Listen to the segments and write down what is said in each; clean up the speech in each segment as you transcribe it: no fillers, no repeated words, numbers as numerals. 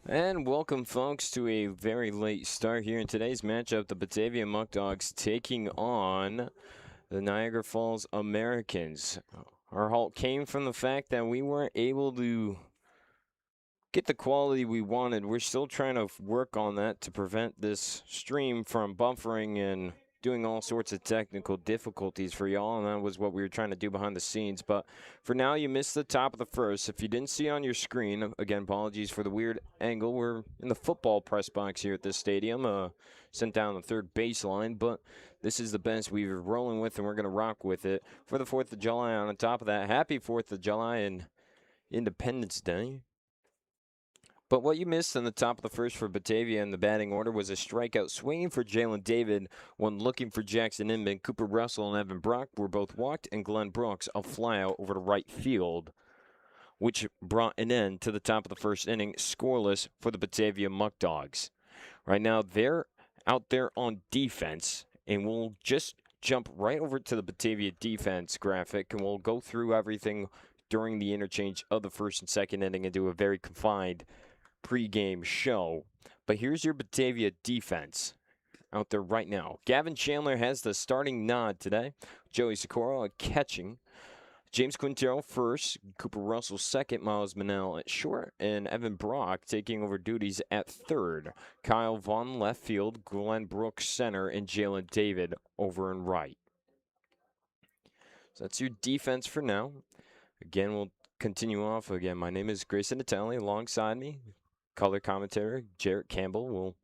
And welcome, folks, to a very late start here in today's matchup. The Batavia Muckdogs taking on the Niagara Falls Americans. Our halt came from the fact that we weren't able to get the quality we wanted. We're still trying to work on that to prevent this stream from buffering and doing all sorts of technical difficulties for y'all, and that was what we were trying to do behind the scenes. But for now, you missed the top of the first. If you didn't see it on your screen, again, apologies for the weird angle. We're in the football press box here at this stadium, sent down the third baseline, but this is the best we're rolling with, and we're going to rock with it for the 4th of July. On top of that, happy 4th of July and Independence Day. But what you missed on the top of the first for Batavia in the batting order was a strikeout swinging for Jalen David, one looking for Jackson Inman. Cooper Russell and Evan Brock were both walked, and Glenn Brooks a flyout over to right field, which brought an end to the top of the first inning, scoreless for the Batavia Muckdogs. Right now, they're out there on defense, and we'll just jump right over to the Batavia defense graphic, and we'll go through everything during the interchange of the first and second inning and do a very confined pregame show. But here's your Batavia defense out there right now. Gavin Chandler has the starting nod today. Joey Socorro catching. James Quintero first, Cooper Russell second, Miles Manel at short, and Evan Brock taking over duties at third. Kyle Vaughn left field, Glenn Brooks center, and Jalen David over and right. So that's your defense for now. Again, we'll continue off. Again, my name is Grayson Natale. Alongside me, color commentator Jarrett Campbell. Will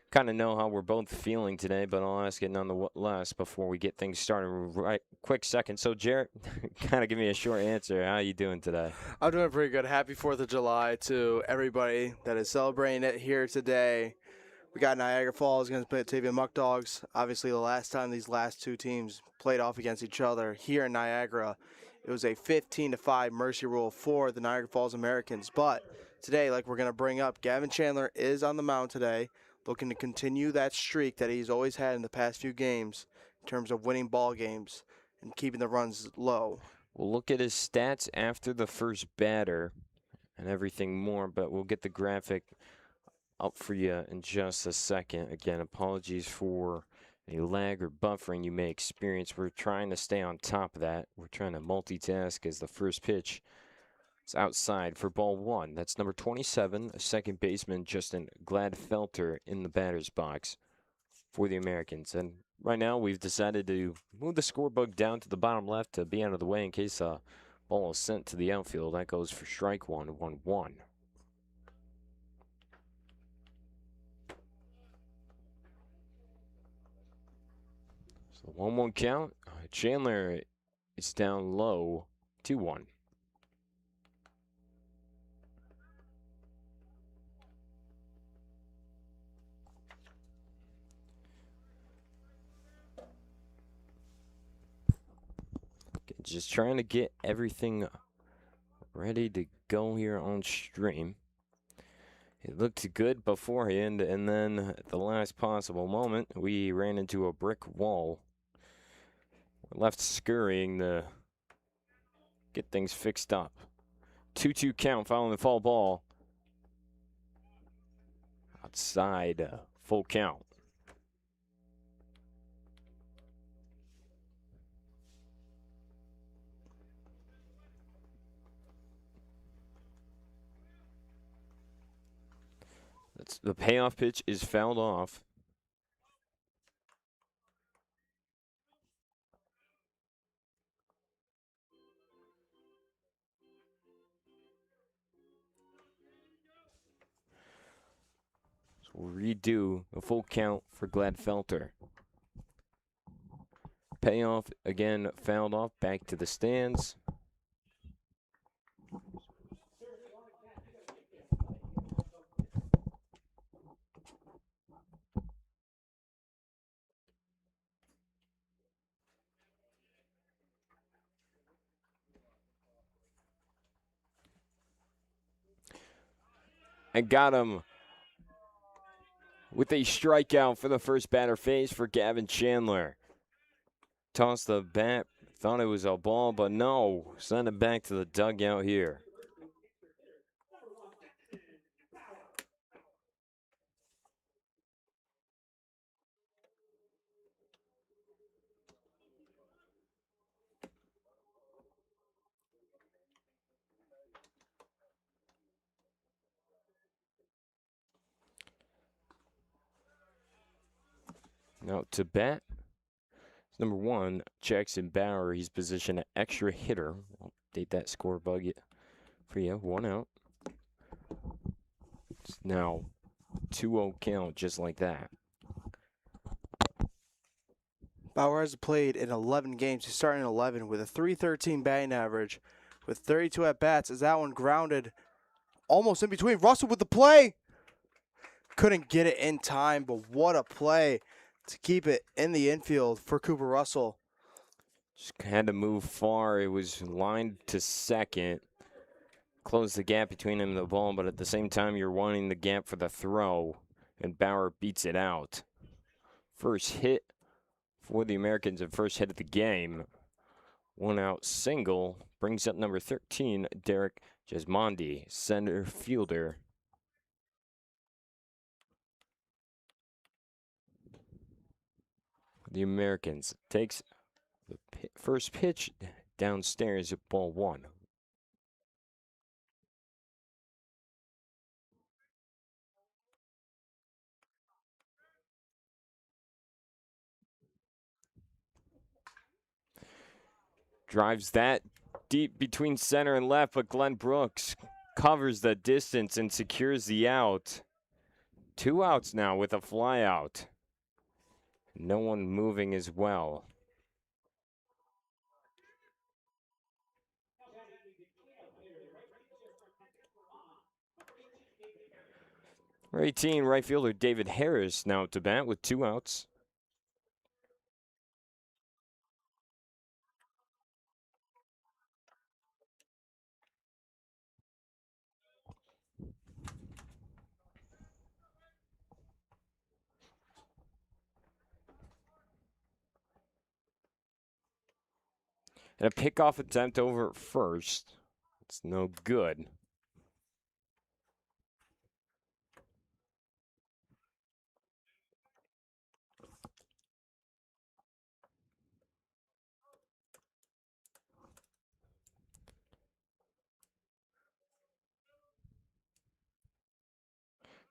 kind of know how we're both feeling today, but I'll ask it nonetheless before we get things started. Right, quick second. So, Jarrett, kind of give me a short answer. How are you doing today? I'm doing pretty good. Happy 4th of July to everybody that is celebrating it here today. We got Niagara Falls against Batavia Muckdogs. Obviously, the last time these last two teams played off against each other here in Niagara, it was a 15-5 mercy rule for the Niagara Falls Americans. But today, like we're going to bring up, Gavin Chandler is on the mound today, looking to continue that streak that he's always had in the past few games in terms of winning ball games and keeping the runs low. We'll look at his stats after the first batter and everything more, but we'll get the graphic up for you in just a second. Again, apologies for any lag or buffering you may experience. We're trying to stay on top of that. We're trying to multitask as the first pitch is outside for ball one. That's number 27, a second baseman, Justin Gladfelter, in the batter's box for the Americans. And right now, we've decided to move the scorebook down to the bottom left to be out of the way in case a ball is sent to the outfield. That goes for strike one, 1-1. So 1-1 count. Chandler is down low, 2-1. Just trying to get everything ready to go here on stream. It looked good beforehand, and then at the last possible moment, we ran into a brick wall. We're left scurrying to get things fixed up. 2-2 count following the foul ball. Outside, full count. The payoff pitch is fouled off. So we'll redo a full count for Gladfelter. Payoff again fouled off, back to the stands. And got him with a strikeout for the first batter phase for Gavin Chandler. Tossed the bat, thought it was a ball, but no. Send it back to the dugout here. Now to bat, number 1, Jackson Bauer. He's positioned at extra hitter. I'll update that score bug for you. 1 out. It's now 2-0 count, just like that. Bauer has played in 11 games. He's starting in 11 with a .313 batting average with 32 at-bats. As that one grounded almost in between. Russell with the play. Couldn't get it in time, but what a play to keep it in the infield for Cooper Russell. Just had to move far. It was lined to second. Close the gap between him and the ball, but at the same time, you're wanting the gap for the throw, and Bauer beats it out. First hit for the Americans and first hit of the game. 1 out single brings up number 13, Derek Jesmondi, center fielder. The Americans takes the first pitch downstairs at ball 1. Drives that deep between center and left, but Glenn Brooks covers the distance and secures the out. 2 outs now with a fly out. No one moving as well. Number 18, right fielder David Harris now to bat with 2 outs. And a pickoff attempt over at first. It's no good.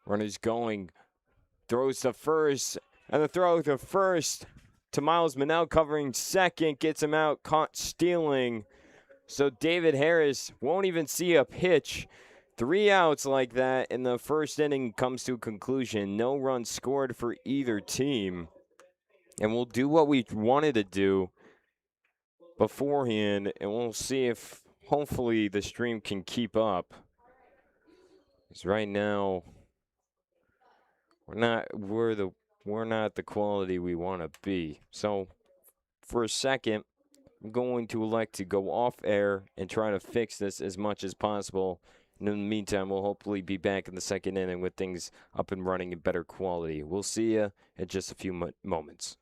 Runner's going, throws to first, and the throw to first to Miles Manel covering second, gets him out, caught stealing. So David Harris won't even see a pitch. 3 outs like that, and the first inning comes to a conclusion. No runs scored for either team. And we'll do what we wanted to do beforehand, and we'll see if hopefully the stream can keep up. Because right now, we're not the quality we want to be. So for a second, I'm going to elect to go off air and try to fix this as much as possible. And in the meantime, we'll hopefully be back in the second inning with things up and running in better quality. We'll see you in just a few moments.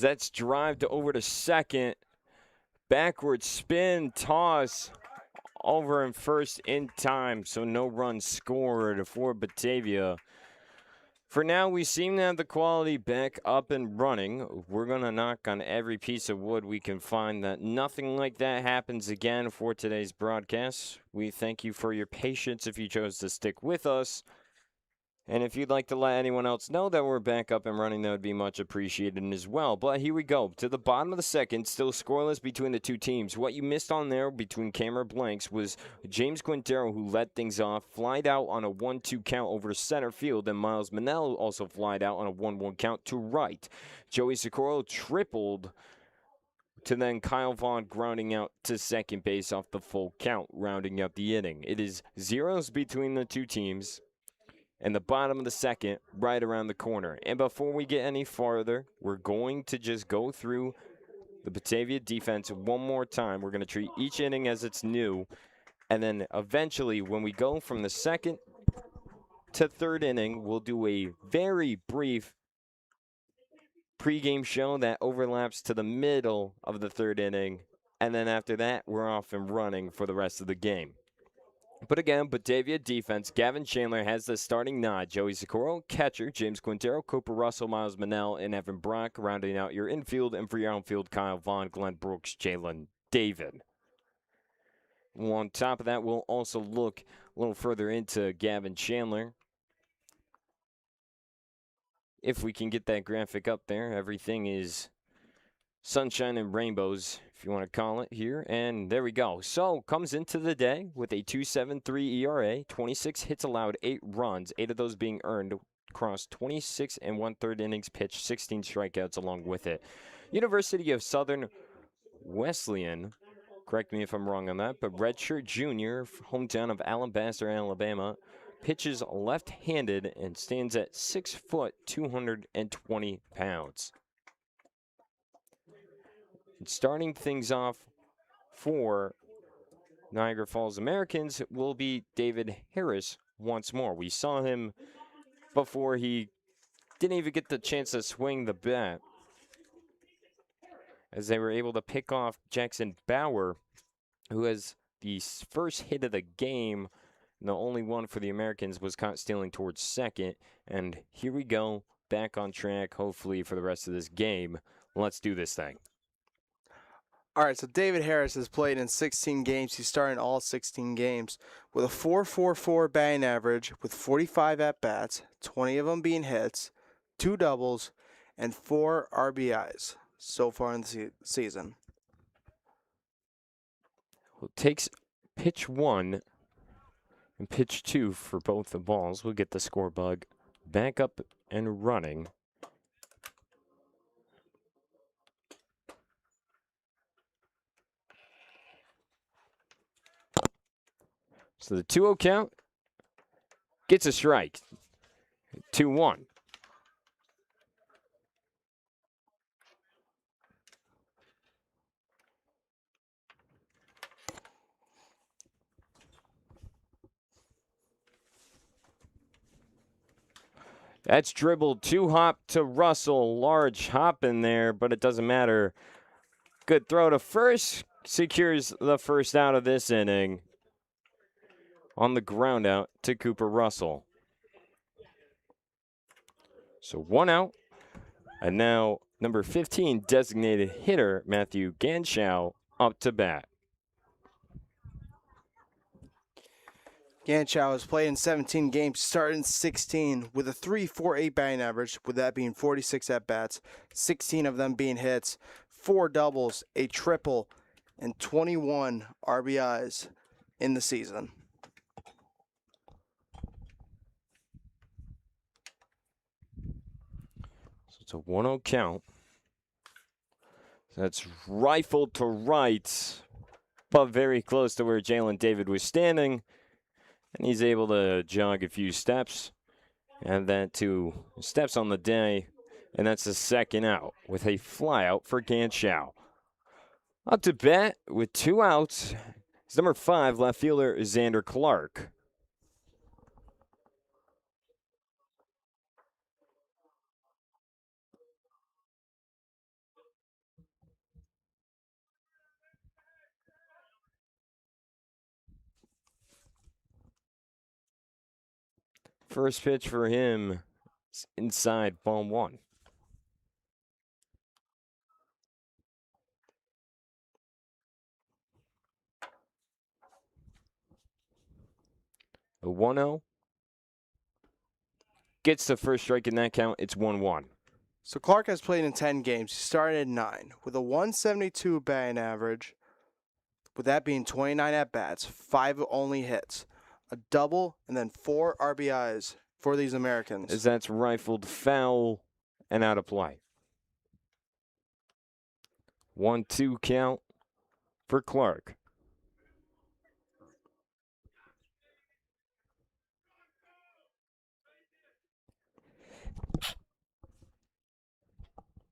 That's drived over to second. Backward spin, toss over in first in time, so no runs scored for Batavia. For now, we seem to have the quality back up and running. We're going to knock on every piece of wood we can find that nothing like that happens again for today's broadcast. We thank you for your patience if you chose to stick with us. And if you'd like to let anyone else know that we're back up and running, that would be much appreciated as well. But here we go. To the bottom of the second, still scoreless between the two teams. What you missed on there between camera blanks was James Quintero, who led things off, flied out on a 1-2 count over to center field, and Miles Manel also flied out on a 1-1 count to right. Joey Socorro tripled to then Kyle Vaughn grounding out to second base off the full count, rounding out the inning. It is zeros between the two teams. And the bottom of the second, right around the corner. And before we get any farther, we're going to just go through the Batavia defense one more time. We're going to treat each inning as it's new. And then eventually, when we go from the second to third inning, we'll do a very brief pregame show that overlaps to the middle of the third inning. And then after that, we're off and running for the rest of the game. But again, Batavia defense, Gavin Chandler has the starting nod. Joey Socorro, catcher, James Quintero, Cooper Russell, Miles Manel, and Evan Brock rounding out your infield. And for your outfield, Kyle Vaughn, Glenn Brooks, Jalen David. On top of that, we'll also look a little further into Gavin Chandler. If we can get that graphic up there, everything is sunshine and rainbows, if you want to call it here. And there we go. So comes into the day with a 2.73 ERA, 26 hits allowed, 8 runs, 8 of those being earned across 26 and 1/3 innings pitched, 16 strikeouts along with it. University of Southern Wesleyan, correct me if I'm wrong on that, but redshirt junior, hometown of Alabaster, Alabama, pitches left-handed and stands at 6 foot, 220 pounds. And starting things off for Niagara Falls Americans will be David Harris once more. We saw him before he didn't even get the chance to swing the bat, as they were able to pick off Jackson Bauer, who has the first hit of the game. And the only one for the Americans was caught stealing towards second. And here we go, back on track, hopefully, for the rest of this game. Let's do this thing. All right, so David Harris has played in 16 games. He's starting all 16 games with a 4.44 batting average with 45 at-bats, 20 of them being hits, 2 doubles, and 4 RBIs so far in the season. Well, takes pitch 1 and pitch 2 for both the balls. We'll get the score bug back up and running. So the 2-0 count gets a strike. 2-1. That's dribbled 2-hop to Russell. Large hop in there, but it doesn't matter. Good throw to first. Secures the first out of this inning on the ground out to Cooper Russell. So 1 out. And now number 15 designated hitter Matthew Ganschow up to bat. Ganschow has played in 17 games, starting 16 with a 3.48 batting average, with that being 46 at-bats, 16 of them being hits, 4 doubles, a triple, and 21 RBIs in the season. So it's a 1-0 count. So that's rifled to right, but very close to where Jalen David was standing. And he's able to jog a few steps. And that 2 steps on the day. And that's the second out with a fly out for Ganschow. Up to bat with 2 outs is number 5 left fielder Xander Clark. First pitch for him is inside, ball 1. A 1-0. Gets the first strike in that count. It's 1-1. So Clark has played in 10 games. He started at 9 with a 172 batting average, with that being 29 at-bats, 5 only hits, a double, and then 4 RBIs for these Americans. As that's rifled foul and out of play. 1-2 count for Clark.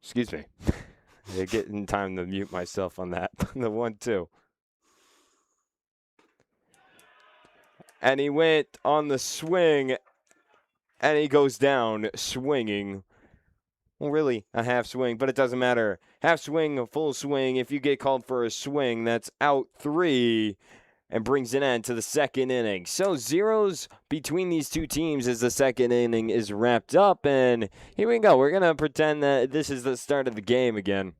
Excuse me. Getting time to mute myself on that. The 1-2. And he went on the swing, and he goes down swinging. Well, really, a half swing, but it doesn't matter. Half swing, a full swing. If you get called for a swing, that's out 3 and brings an end to the second inning. So zeros between these two teams as the second inning is wrapped up. And here we go. We're going to pretend that this is the start of the game again.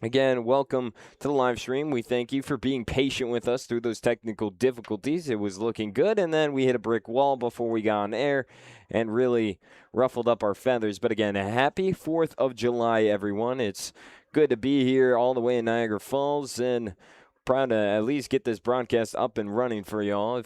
Again, welcome to the live stream. We thank you for being patient with us through those technical difficulties. It was looking good, and then we hit a brick wall before we got on air and really ruffled up our feathers. But again, happy 4th of July, everyone. It's good to be here all the way in Niagara Falls, and proud to at least get this broadcast up and running for y'all.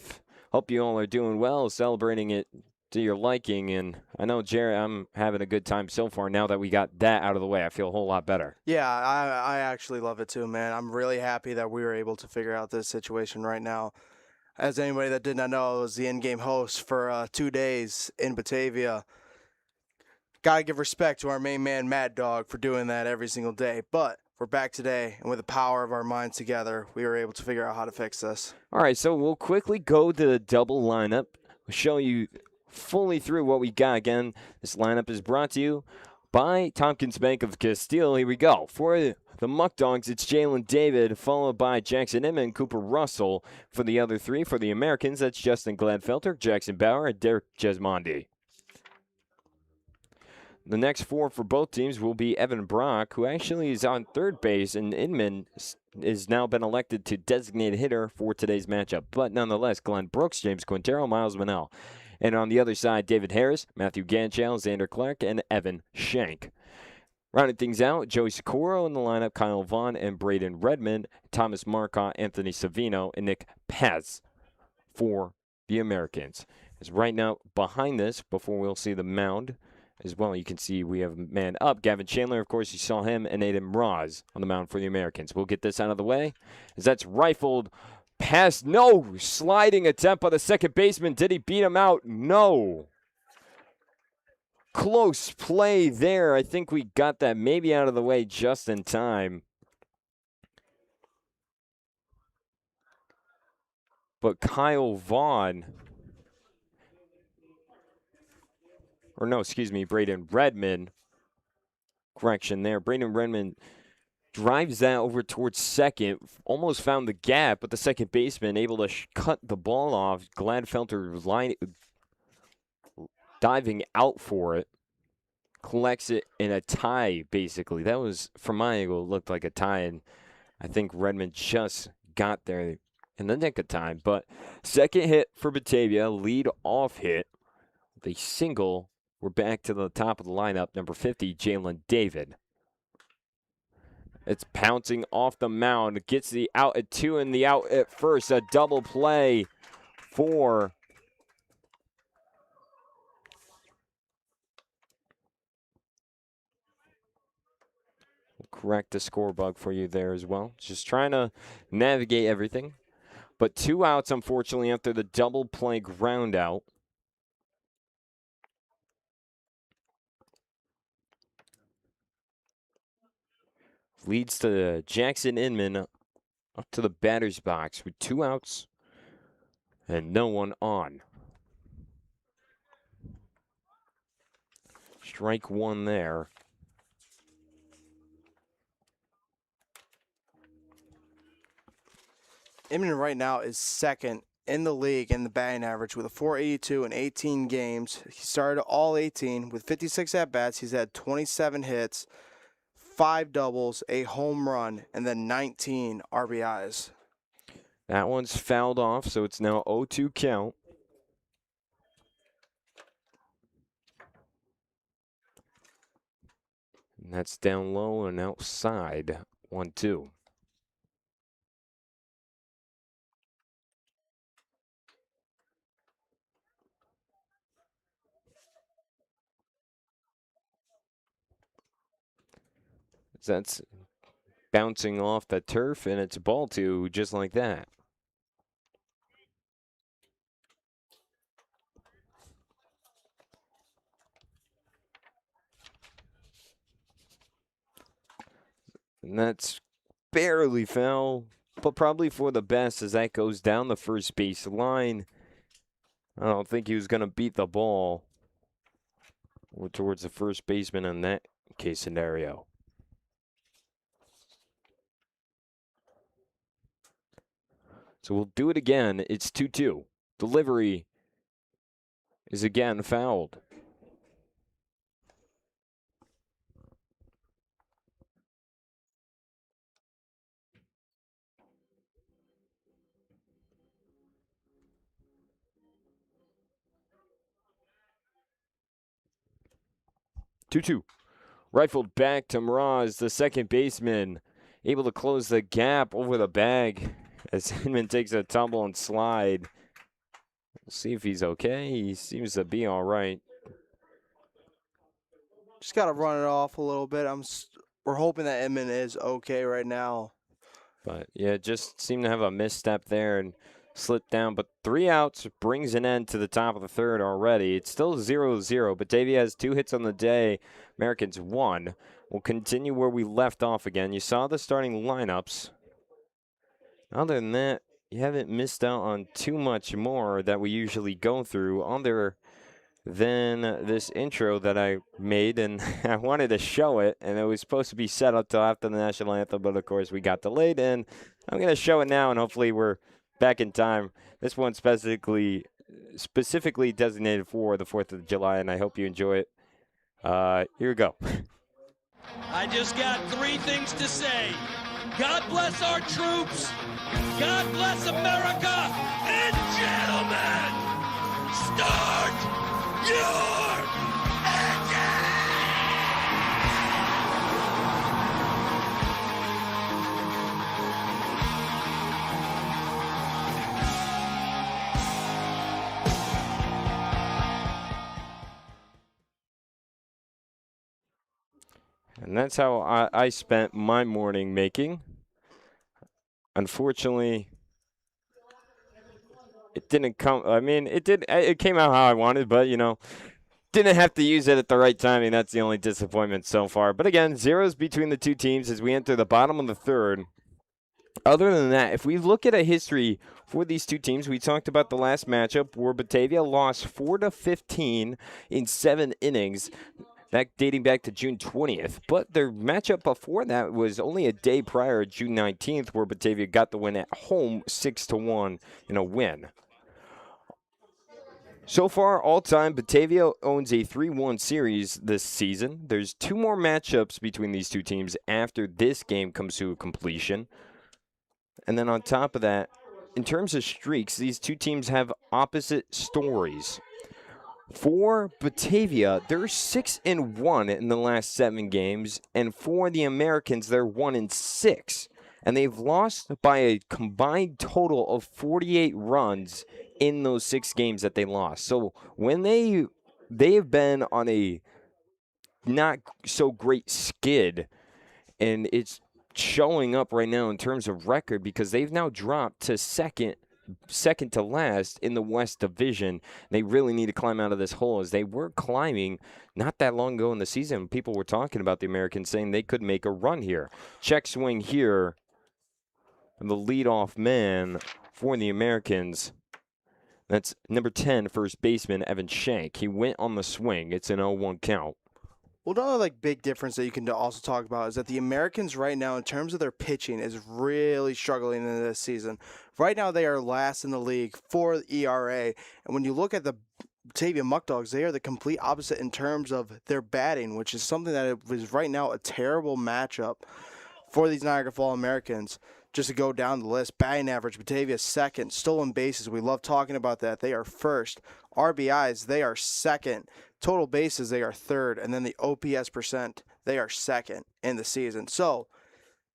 Hope you all are doing well, celebrating it to your liking. And I know, Jared, I'm having a good time so far now that we got that out of the way. I feel a whole lot better. Yeah, I actually love it too, man. I'm really happy that we were able to figure out this situation right now. As anybody that did not know, I was the in-game host for 2 days in Batavia. Gotta give respect to our main man, Mad Dog, for doing that every single day. But we're back today, and with the power of our minds together, we were able to figure out how to fix this. All right, so we'll quickly go to the double lineup. We'll show you fully through what we got. Again, this lineup is brought to you by Tompkins Bank of Castile. Here we go. For the Muckdogs, it's Jalen David, followed by Jackson Inman, Cooper Russell. For the other 3, for the Americans, that's Justin Gladfelter, Jackson Bauer, and Derek Jesmondi. The next 4 for both teams will be Evan Brock, who actually is on third base, and Inman is now been elected to designated hitter for today's matchup. But nonetheless, Glenn Brooks, James Quintero, Miles Manel. And on the other side, David Harris, Matthew Ganchel, Xander Clark, and Evan Shank. Rounding things out, Joey Socorro in the lineup, Kyle Vaughn and Braden Redmond, Thomas Marcotte, Anthony Savino, and Nick Paz for the Americans. As right now, behind this, before we'll see the mound as well, you can see we have a man up. Gavin Chandler, of course, you saw him, and Aiden Roz on the mound for the Americans. We'll get this out of the way as that's rifled past. No, sliding attempt by the second baseman. Did he beat him out? No. Close play there. I think we got that maybe out of the way just in time. But Kyle Vaughn, or no, excuse me, Braden Redmond. Correction there. Braden Redmond drives that over towards second. Almost found the gap, but the second baseman able to cut the ball off. Gladfelter diving out for it. Collects it in a tie, basically. That was, from my angle, looked like a tie, and I think Redmond just got there in the nick of time. But second hit for Batavia, lead off hit. The single, we're back to the top of the lineup, number 50, Jalen David. It's pouncing off the mound, gets the out at 2 and the out at first. A double play for correct the score bug for you there as well. Just trying to navigate everything. But 2 outs, unfortunately, after the double play ground out. Leads to Jackson Inman up to the batter's box with 2 outs and no one on. Strike 1 there. Inman right now is second in the league in the batting average with a 482 in 18 games. He started all 18 with 56 at-bats. He's had 27 hits, 5 doubles, a home run, and then 19 RBIs. That one's fouled off, so it's now 0-2 count. And that's down low and outside. 1-2. That's bouncing off the turf, and it's ball two just like that. And that's barely foul, but probably for the best as that goes down the first base line. I don't think he was going to beat the ball towards the first baseman in that case scenario. So we'll do it again. It's 2-2. Delivery is again fouled. Two. Rifled back to Mraz, the second baseman, able to close the gap over the bag as Hinman takes a tumble and slide. We'll see if he's okay. He seems to be all right. Just got to run it off a little bit. We're hoping that Inman is okay right now. But, yeah, just seemed to have a misstep there and slipped down. But 3 outs brings an end to the top of the third already. It's still 0-0. Batavia has 2 hits on the day. Americans 1. We'll continue where we left off again. You saw the starting lineups. Other than that, you haven't missed out on too much more that we usually go through other than this intro that I made, and I wanted to show it, and it was supposed to be set up till after the national anthem, but of course we got delayed, and I'm going to show it now, and hopefully we're back in time. This one's specifically designated for the 4th of July, and I hope you enjoy it. Here we go. I just got 3 things to say. God bless our troops. God bless America. And gentlemen, start your engine! And that's how I spent my morning making. Unfortunately, it didn't come. I mean, it did. It came out how I wanted, but, didn't have to use it at the right timing. That's the only disappointment so far. But again, zeros between the two teams as we enter the bottom of the third. Other than that, if we look at a history for these two teams, we talked about the last matchup where Batavia lost 4-15 in 7 innings. That dating back to June 20th. But their matchup before that was only a day prior, June 19th, where Batavia got the win at home 6-1 in a win. So far, all-time, Batavia owns a 3-1 series this season. There's 2 more matchups between these two teams after this game comes to a completion. And then on top of that, in terms of streaks, these two teams have opposite stories. For Batavia, they're 6-1 in the last 7 games, and for the Americans, they're 1-6. And they've lost by a combined total of 48 runs in those 6 games that they lost. So when they have been on a not so great skid, and it's showing up right now in terms of record because they've now dropped to second to last in the West Division. They really need to climb out of this hole as they were climbing not that long ago in the season. People were talking about the Americans saying they could make a run here. Check swing here. And the leadoff man for the Americans. That's number 10, first baseman Evan Shank. He went on the swing. It's an 0-1 count. Well, another big difference that you can also talk about is that the Americans right now, in terms of their pitching, is really struggling in this season. Right now, they are last in the league for ERA, and when you look at the Batavia Muckdogs, they are the complete opposite in terms of their batting, which is something that is right now a terrible matchup for these Niagara Falls Americans. Just to go down the list, batting average, Batavia second. Stolen bases, we love talking about that. They are first. RBIs, they are second. Total bases, they are third. And then the OPS percent, they are second in the season. So,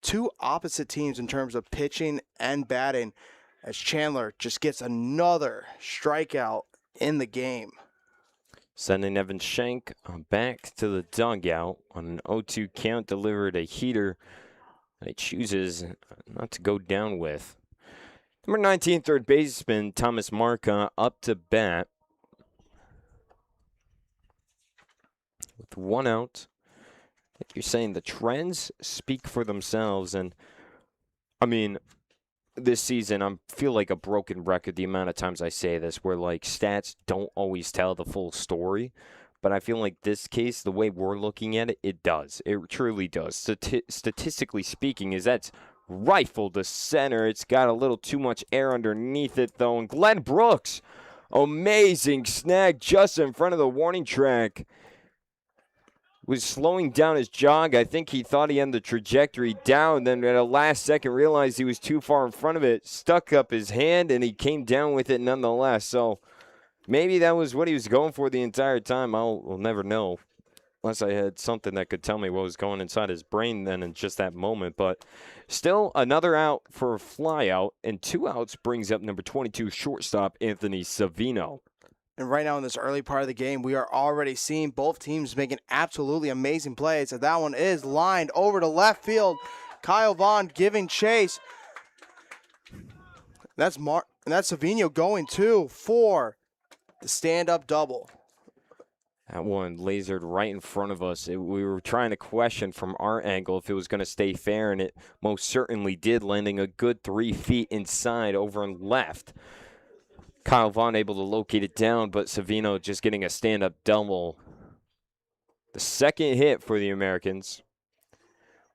two opposite teams in terms of pitching and batting, as Chandler just gets another strikeout in the game. Sending Evan Shank back to the dugout on an 0-2 count, delivered a heater that he chooses not to go down with. Number 19, third baseman Thomas Marca up to bat with 1 out. I think you're saying the trends speak for themselves, and I mean, this season I feel like a broken record the amount of times I say this, where stats don't always tell the full story. But I feel like this case, the way we're looking at it, it does. It truly does. Statistically speaking, that's rifled to center. It's got a little too much air underneath it, though. And Glenn Brooks, amazing snag just in front of the warning track. Was slowing down his jog. I think he thought he had the trajectory down. Then at the last second realized he was too far in front of it. Stuck up his hand, and he came down with it nonetheless. So maybe that was what he was going for the entire time. We'll never know unless I had something that could tell me what was going inside his brain then in just that moment. But still another out for a fly out, and 2 outs brings up number 22 shortstop Anthony Savino. And right now in this early part of the game, we are already seeing both teams making absolutely amazing plays. And that one is lined over to left field. Kyle Vaughn giving chase. That's Savino going for the stand-up double. That one lasered right in front of us. We were trying to question from our angle if it was going to stay fair, and it most certainly did, landing a good 3 feet inside over and left. Kyle Vaughn able to locate it down, but Savino just getting a stand-up double. The second hit for the Americans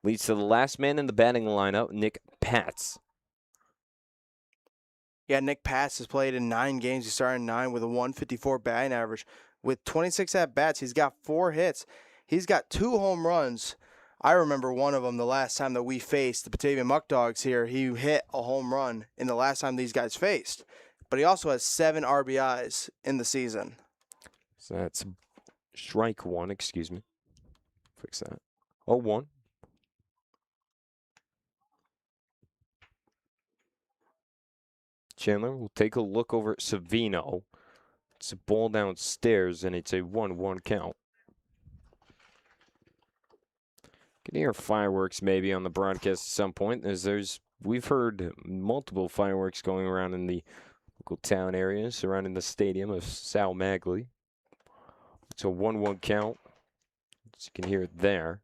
leads to the last man in the batting lineup, Nick Patz. Yeah, Nick Patz has played in 9 games. He started in 9 with a 154 batting average. With 26 at-bats, he's got 4 hits. He's got 2 home runs. I remember one of them the last time that we faced the Batavia Muckdogs here. He hit a home run in the last time these guys faced. But he also has 7 RBIs in the season. So that's strike 1, excuse me. Fix that. 0-1. Chandler will take a look over at Savino. It's a ball downstairs, and it's a 1-1 count. Can hear fireworks maybe on the broadcast at some point, as we've heard multiple fireworks going around in the local town area surrounding the stadium of Sal Magley. It's a 1-1 count, as you can hear it there.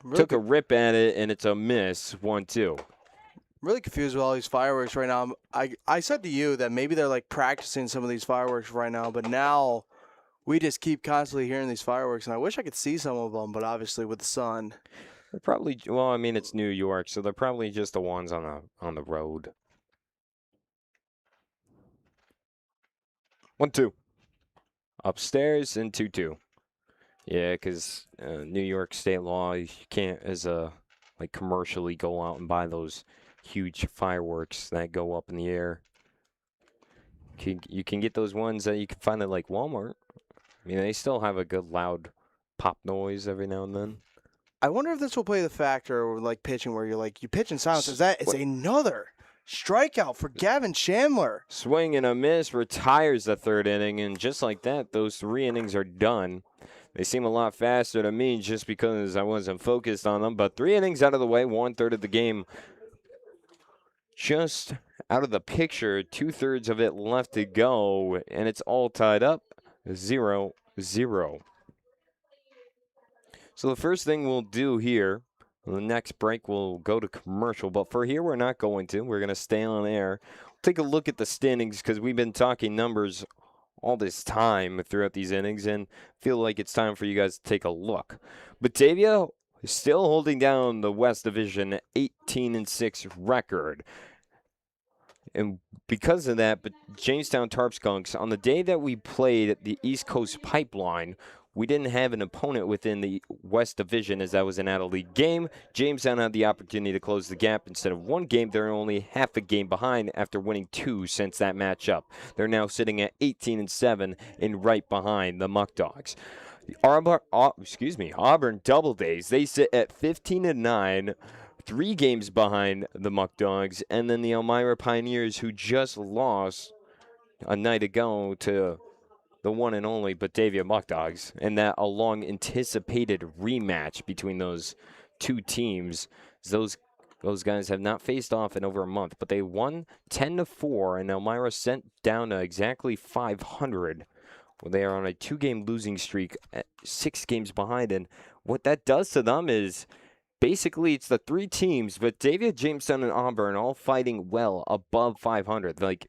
Really Took a rip at it, and it's a miss, 1-2. Really confused with all these fireworks right now. I said to you that maybe they're practicing some of these fireworks right now, but now we just keep constantly hearing these fireworks, and I wish I could see some of them, but obviously with the sun. They're probably, well, I mean, it's New York, so they're probably just the ones on the road. 1-2. Upstairs and 2-2. Yeah, because New York state law, you can't, commercially go out and buy those huge fireworks that go up in the air. You can get those ones that you can find at Walmart. I mean, they still have a good loud pop noise every now and then. I wonder if this will play the factor pitching where you pitch in silence. It's another strikeout for Gavin Chandler. Swing and a miss, retires the 3rd inning, and just like that, those 3 innings are done. They seem a lot faster to me just because I wasn't focused on them, but 3 innings out of the way, 1/3 of the game just out of the picture, 2/3 of it left to go, and it's all tied up 0-0. So the first thing we'll do here, the next break we'll go to commercial, but for here we're not going to. We're going to stay on air. Take a look at the standings because we've been talking numbers all this time throughout these innings, and feel like it's time for you guys to take a look. Batavia is still holding down the West Division 18-6 record. And because of that, but Jamestown Tarpskunks, on the day that we played the East Coast Pipeline, we didn't have an opponent within the West Division as that was an out-of-league game. Jamestown had the opportunity to close the gap. Instead of one game, they're only half a game behind after winning 2 since that matchup. They're now sitting at 18-7 and right behind the Muckdogs. Auburn Double Days, they sit at 15-9. 3 games behind the Muckdogs, and then the Elmira Pioneers, who just lost a night ago to the one and only Batavia Muckdogs, and that a long-anticipated rematch between those two teams. Those guys have not faced off in over a month, but they won 10-4, and Elmira sent down to exactly 500. Well, they are on a 2-game losing streak at 6 games behind, and what that does to them is basically, it's the 3 teams, Batavia, Jamestown, and Auburn, all fighting well above 500. Like,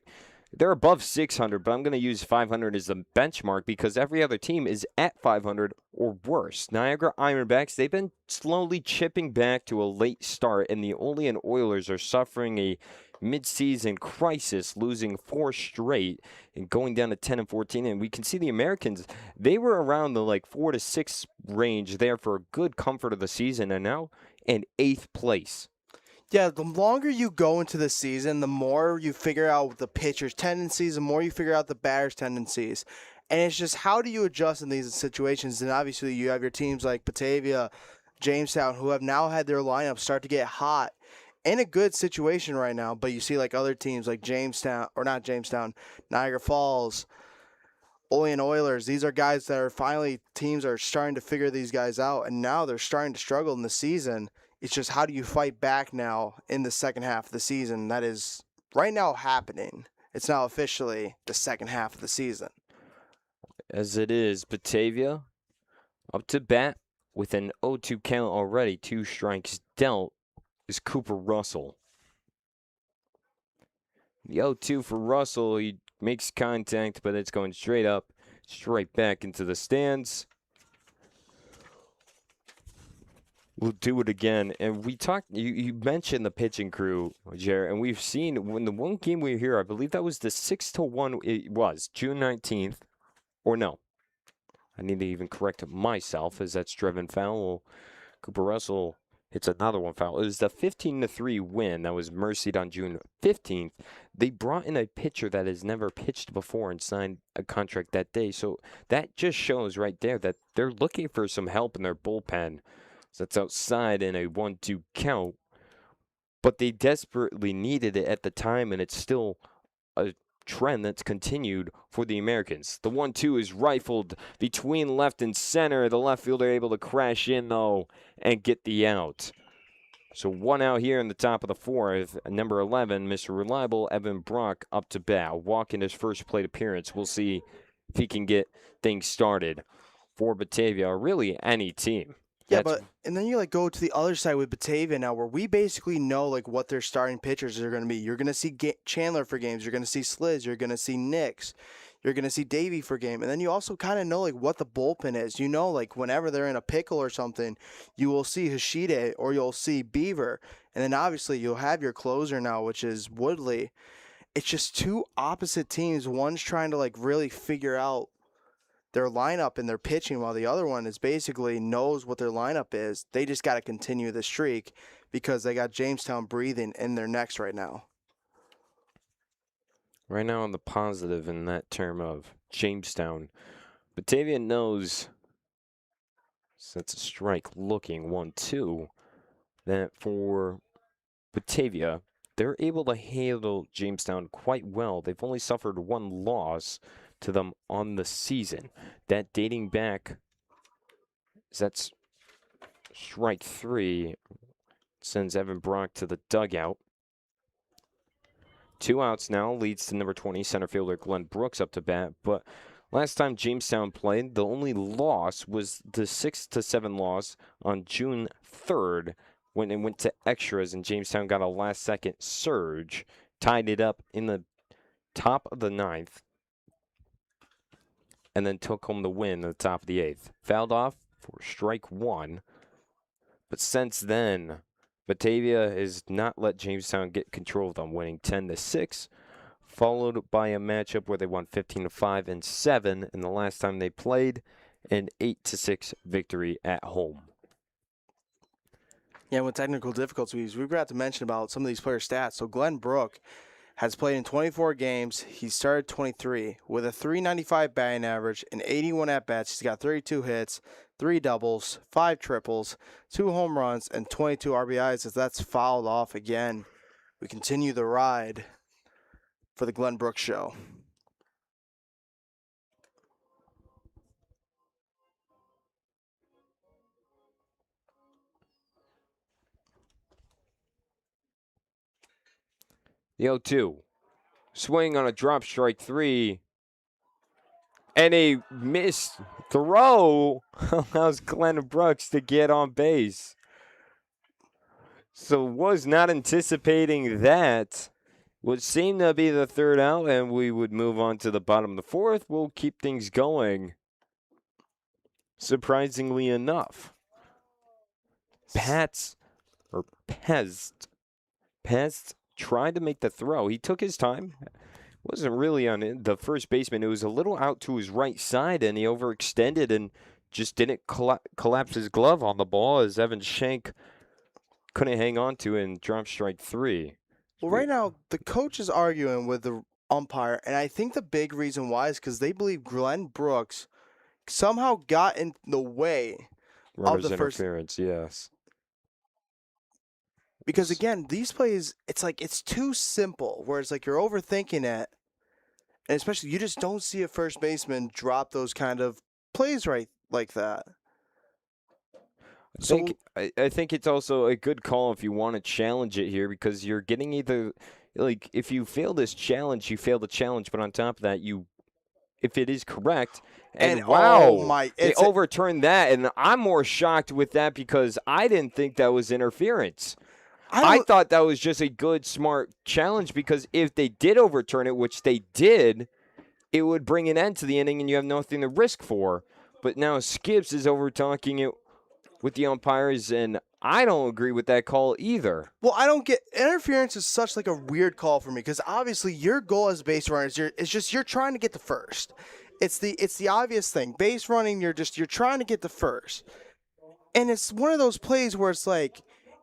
they're above 600, but I'm going to use 500 as the benchmark because every other team is at 500 or worse. Niagara Ironbacks, they've been slowly chipping back to a late start, and the Olean Oilers are suffering a mid-season crisis, losing 4 straight and going down to 10-14. And we can see the Americans, they were around the 4 to 6 range there for a good comfort of the season, and now in 8th place. Yeah, the longer you go into the season, the more you figure out the pitcher's tendencies, the more you figure out the batter's tendencies. And it's just how do you adjust in these situations? And obviously you have your teams like Batavia, Jamestown, who have now had their lineup start to get hot in a good situation right now. But you see other teams like Niagara Falls, Olean Oilers. These are guys that are teams are starting to figure these guys out. And now they're starting to struggle in the season. It's just how do you fight back now in the second half of the season? That is right now happening. It's now officially the second half of the season. As it is, Batavia up to bat with an 0-2 count already. 2 strikes dealt is Cooper Russell. The 0-2 for Russell. He makes contact, but it's going straight up, straight back into the stands. We'll do it again. And we talked, you mentioned the pitching crew, Jared, and we've seen when the one game we were here, I believe that was the 6-1, it was June 19th, or no. I need to even correct myself as that's driven foul. Cooper Russell hits another one foul. It was the 15-3 win that was mercied on June 15th. They brought in a pitcher that has never pitched before and signed a contract that day. So that just shows right there that they're looking for some help in their bullpen. So that's outside in a 1-2 count. But they desperately needed it at the time, and it's still a trend that's continued for the Americans. The 1-2 is rifled between left and center. The left fielder able to crash in, though, and get the out. So 1 out here in the top of the 4th. Number 11, Mr. Reliable, Evan Brock, up to bat. Walk in his first plate appearance. We'll see if he can get things started for Batavia, or really any team. Yeah, and then you go to the other side with Batavia now, where we basically know what their starting pitchers are going to be. You're going to see Chandler for games. You're going to see Sliz. You're going to see Nix. You're going to see Davey for game. And then you also kind of know what the bullpen is. You know, whenever they're in a pickle or something, you will see Hashide or you'll see Beaver. And then obviously you'll have your closer now, which is Woodley. It's just 2 opposite teams. One's trying to really figure out their lineup and their pitching, while the other one is basically knows what their lineup is. They just got to continue the streak because they got Jamestown breathing in their necks right now. Right now on the positive in that term of Jamestown, Batavia knows that's a strike looking 1-2. That for Batavia, they're able to handle Jamestown quite well. They've only suffered 1 loss to them on the season. That dating back, that's strike 3, sends Evan Brock to the dugout. 2 outs now, leads to number 20, center fielder Glenn Brooks up to bat. But last time Jamestown played, the only loss was the 6-7 loss on June 3rd when it went to extras and Jamestown got a last-second surge, tied it up in the top of the 9th. and then took home the win at the top of the 8th. Fouled off for strike 1. But since then, Batavia has not let Jamestown get control of them, winning 10-6, followed by a matchup where they won 15-5 and 7 in the last time they played, an 8-6 victory at home. Yeah, with technical difficulties, we forgot to mention about some of these players' stats. So Glenn Brook has played in 24 games. He started 23 with a 395 batting average and 81 at-bats. He's got 32 hits, 3 doubles, 5 triples, 2 home runs, and 22 RBIs. As that's fouled off again, we continue the ride for the Glenn Brook Show. The 0-2. Swing on a drop strike 3. And a missed throw allows Glenn Brooks to get on base. So was not anticipating that. Would seem to be the 3rd out, and we would move on to the bottom of the 4th. We'll keep things going. Surprisingly enough. Pest tried to make the throw. He took his time. Wasn't really on the first baseman. It was a little out to his right side, and he overextended and just didn't collapse his glove on the ball as Evan Schenk couldn't hang on to it and dropped strike 3. Well, right now, the coach is arguing with the umpire, and I think the big reason why is because they believe Glenn Brooks somehow got in the way Runner's of the first interference, yes. Because again, these plays, it's like it's too simple. Where it's like you're overthinking it, and especially you just don't see a first baseman drop those kind of plays right like that. I think it's also a good call if you want to challenge it here, because you're getting either, like, if you fail this challenge, you fail the challenge. But on top of that, if it is correct, and wow, oh my, they overturned that, and I'm more shocked with that because I didn't think that was interference. I thought that was just a good, smart challenge, because if they did overturn it, which they did, it would bring an end to the inning and you have nothing to risk for. But now Skips is over-talking it with the umpires, and I don't agree with that call either. Well, I don't get interference is such like a weird call for me, because obviously your goal as a base runner is you're trying to get the first. It's the obvious thing. Base running, you're trying to get the first. And it's one of those plays where it's like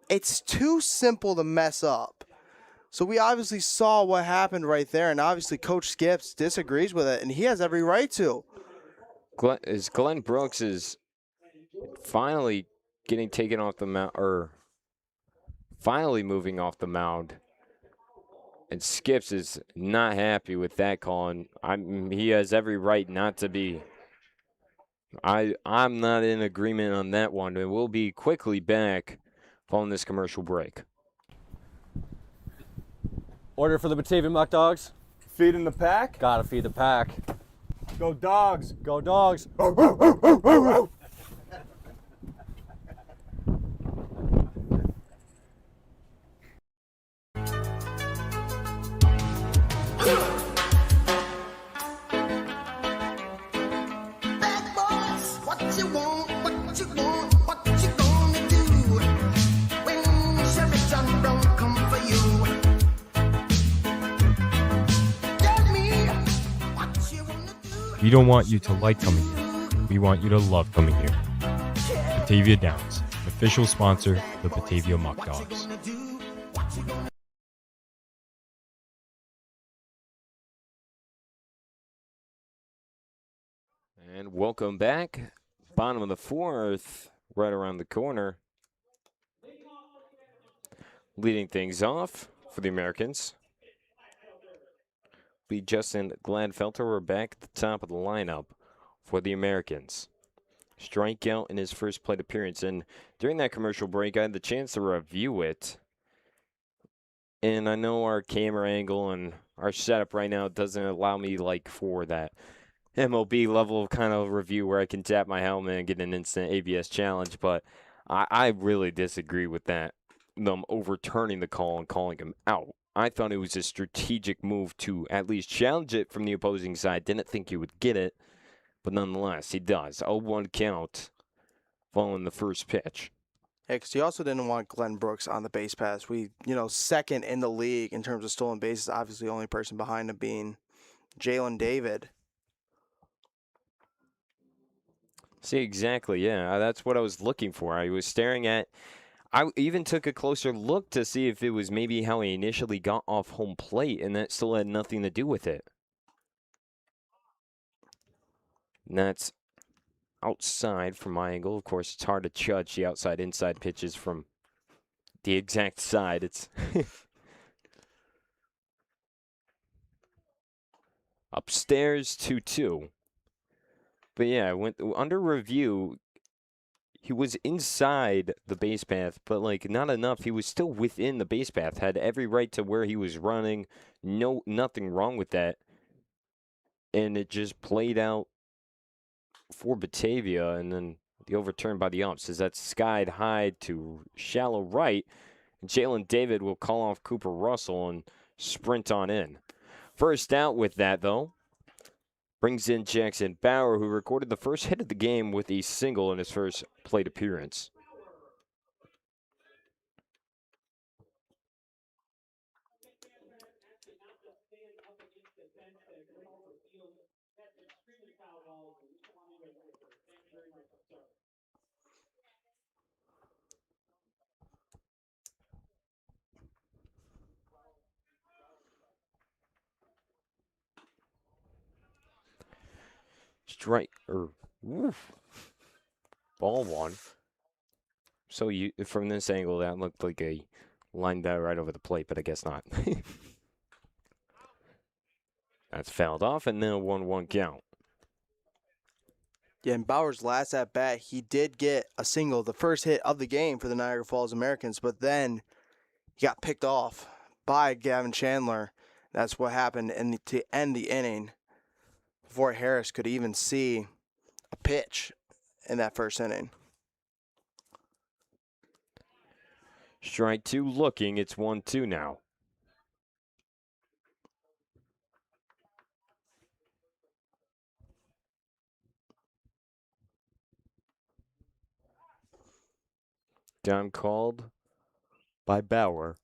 it's too simple to mess up. So we obviously saw what happened right there, and obviously Coach Skips disagrees with it, and he has every right to. Glenn Brooks is finally getting taken off the mound, or finally moving off the mound, and Skips is not happy with that call, and he has every right not to be. I'm not in agreement on that one, and we'll be quickly back following this commercial break. Order for the Batavia Muckdogs. Feeding the pack. Gotta feed the pack. Go dogs. Go dogs. We don't want you to like coming here. We want you to love coming here. Batavia Downs, official sponsor of the Batavia Muckdogs. And welcome back. Bottom of the 4th, right around the corner. Leading things off for the Americans be Justin Gladfelter. We're back at the top of the lineup for the Americans. Strikeout in his first plate appearance. And during that commercial break, I had the chance to review it. And I know our camera angle and our setup right now doesn't allow me, like, for that MLB level kind of review where I can tap my helmet and get an instant ABS challenge. But I really disagree with that, them overturning the call and calling him out. I thought it was a strategic move to at least challenge it from the opposing side. Didn't think he would get it, But nonetheless, he does. 0-1 count following the first pitch. Yeah, because he also didn't want Glenn Brooks on the base pass. Second in the league in terms of stolen bases. Obviously, the only person behind him being Jalen David. See, exactly, yeah. That's what I was looking for. I was staring at. I even took a closer look to see if it was maybe how he initially got off home plate, and that still had nothing to do with it. And that's outside from my angle. Of course, it's hard to judge the outside-inside pitches from the exact side. It's upstairs 2-2. But yeah, went under review. He was inside the base path, but like not enough. He was still within the base path. Had every right to where he was running. Nothing wrong with that. And it just played out for Batavia, and then the overturn by the umps as that's skied high to shallow right. Jalen David will call off Cooper Russell and sprint on in. First out with that, though, brings in Jackson Bauer, who recorded the first hit of the game with a single in his first plate appearance. Strike or ball one. So from this angle, that looked like a line bat right over the plate, but I guess not. That's fouled off, and then a 1-1 count. Yeah, in Bauer's last at bat, he did get a single, the first hit of the game for the Niagara Falls Americans, but then he got picked off by Gavin Chandler. That's what happened to end the inning before Harris could even see a pitch in that first inning. Strike two looking. It's 1-2 now. Down called by Bauer.